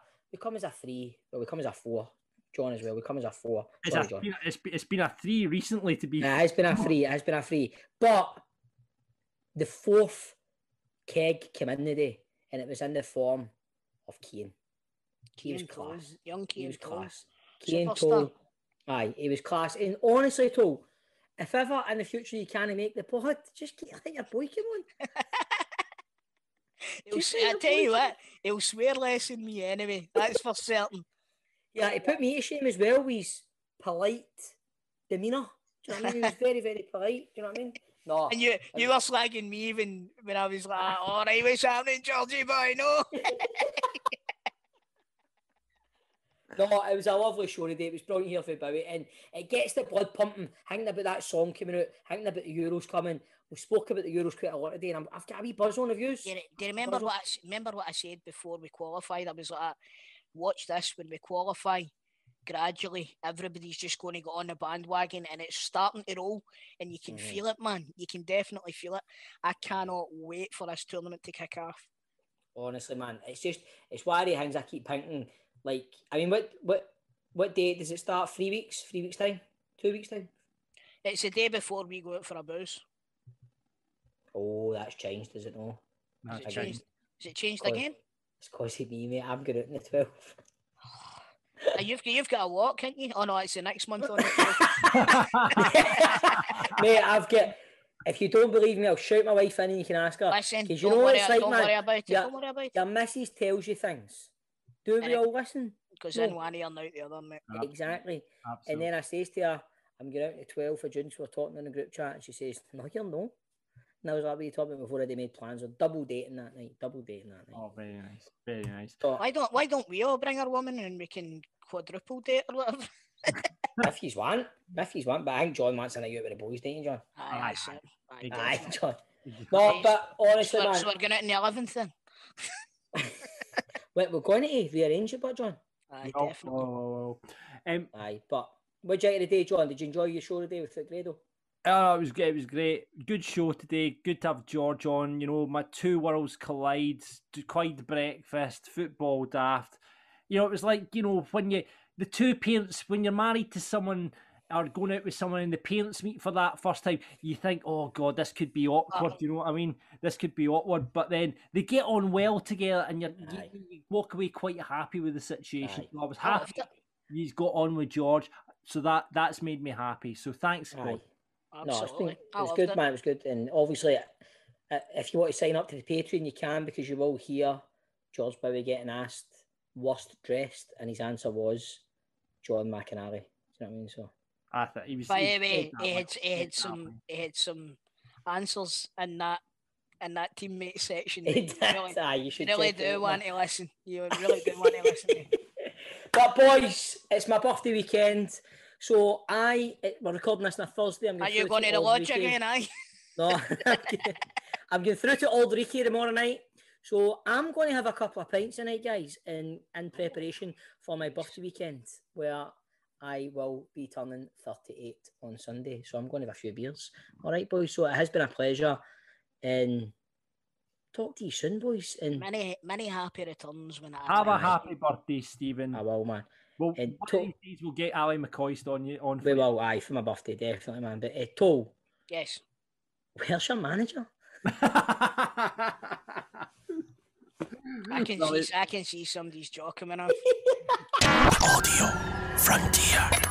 3. Well, we come as a 4. John as well. We come as a 4. Sorry, John. It's been a 3 recently, to be Nah, it's been a 3. It has been a 3. But the 4th keg came in today, and it was in the form of Kane. He was Keane Toll, class. young He Keane was Toll. class. Kane Superstar. Toll. Aye, he was class. And honestly, Toll, if ever in the future you can't make the pod, just let your boy come on. Just let I your tell boy you come what, he'll swear less than me anyway. That's for certain. Yeah, he put me to shame as well with his polite demeanour. Do you know what I mean? He was very, very polite. Do you know what I mean? No. And you were slagging me even when I was like, all right, what's happening, Georgie boy? No. No, it was a lovely show today. It was brilliant here for Bowie, and it gets the blood pumping. Thinking about that song coming out, thinking about the Euros coming. We spoke about the Euros quite a lot today, and I've got a wee buzz on the views. Do you remember what I said before we qualified? I was like, watch this when we qualify. Gradually, everybody's just going to get on the bandwagon, and it's starting to roll, and you can feel it, man. You can definitely feel it. I cannot wait for this tournament to kick off. Honestly, man, it's one of the things I keep thinking. Like, I mean, what date does it start? 3 weeks? 3 weeks time? 2 weeks time? It's the day before we go out for a booze. Oh, that's changed, is it no? Is it changed? Is it changed Cause, again? It's because of me, mate. I'm going out on the 12th. You've got a walk, can't you? Oh no, it's the next month on the 12th. Mate, I've got. If you don't believe me, I'll shout my wife in and you can ask her. Listen, you don't know worry, it's like, don't man, worry about it. Your, Don't worry about it. Your missus tells you things. Do we all listen? Because No. in one ear and out the other, mate. Exactly. Absolutely. And then I says to her, I'm going out on the 12th of June, so we're talking in the group chat, and she says, no, you're not. And I was like, what are you talking about? We've already made plans. We're double dating that night. Oh, very nice. Very nice. So, Why don't we all bring our woman and we can quadruple date or whatever? if you want, but I think John wants a night out with the boys, don't you, John? Aye, Aye, John. No, but honestly, so, man. so we're going out in the 11th then? We're going to rearrange it, but John. Aye, Oh, definitely. Aye, but what did you think of the day, John? Did you enjoy your show today with Grado? Oh, it was great. It was great. Good show today. Good to have George on. You know, my two worlds collide. Clyde breakfast, football daft. You know, it was like, you know, when the two parents, when you're married to someone or going out with someone and the parents meet for that first time, you think, oh God, this could be awkward. You know what I mean? This could be awkward. But then they get on well together and you walk away quite happy with the situation. So I was happy he's got on with George. So that's made me happy. So thanks, God. No, it was good, man. It was good. And obviously, if you want to sign up to the Patreon, you can, because you will hear George Bowie getting asked worst dressed, and his answer was John McInally. Do you know what I mean? So I thought he was. By the way, he had some answers in that teammate section. He did. You should really check do it out, want man. to listen. You really do want to listen. But boys, it's my birthday weekend. So we're recording this on a Thursday. Are you going to the lodge again, aye? No, I'm going through to Old Reekie tomorrow night. So I'm going to have a couple of pints tonight, guys, in preparation for my birthday weekend, where I will be turning 38 on Sunday. So I'm going to have a few beers. All right, boys. So it has been a pleasure. And talk to you soon, boys. And many happy returns when I have a happy birthday, Stephen. I will, man. Well, one of these days we'll get Ali McCoist on you. We will, aye, for my birthday, definitely, man. But Toll. Yes. Where's your manager? I can see somebody's jaw coming off. Audio Frontier.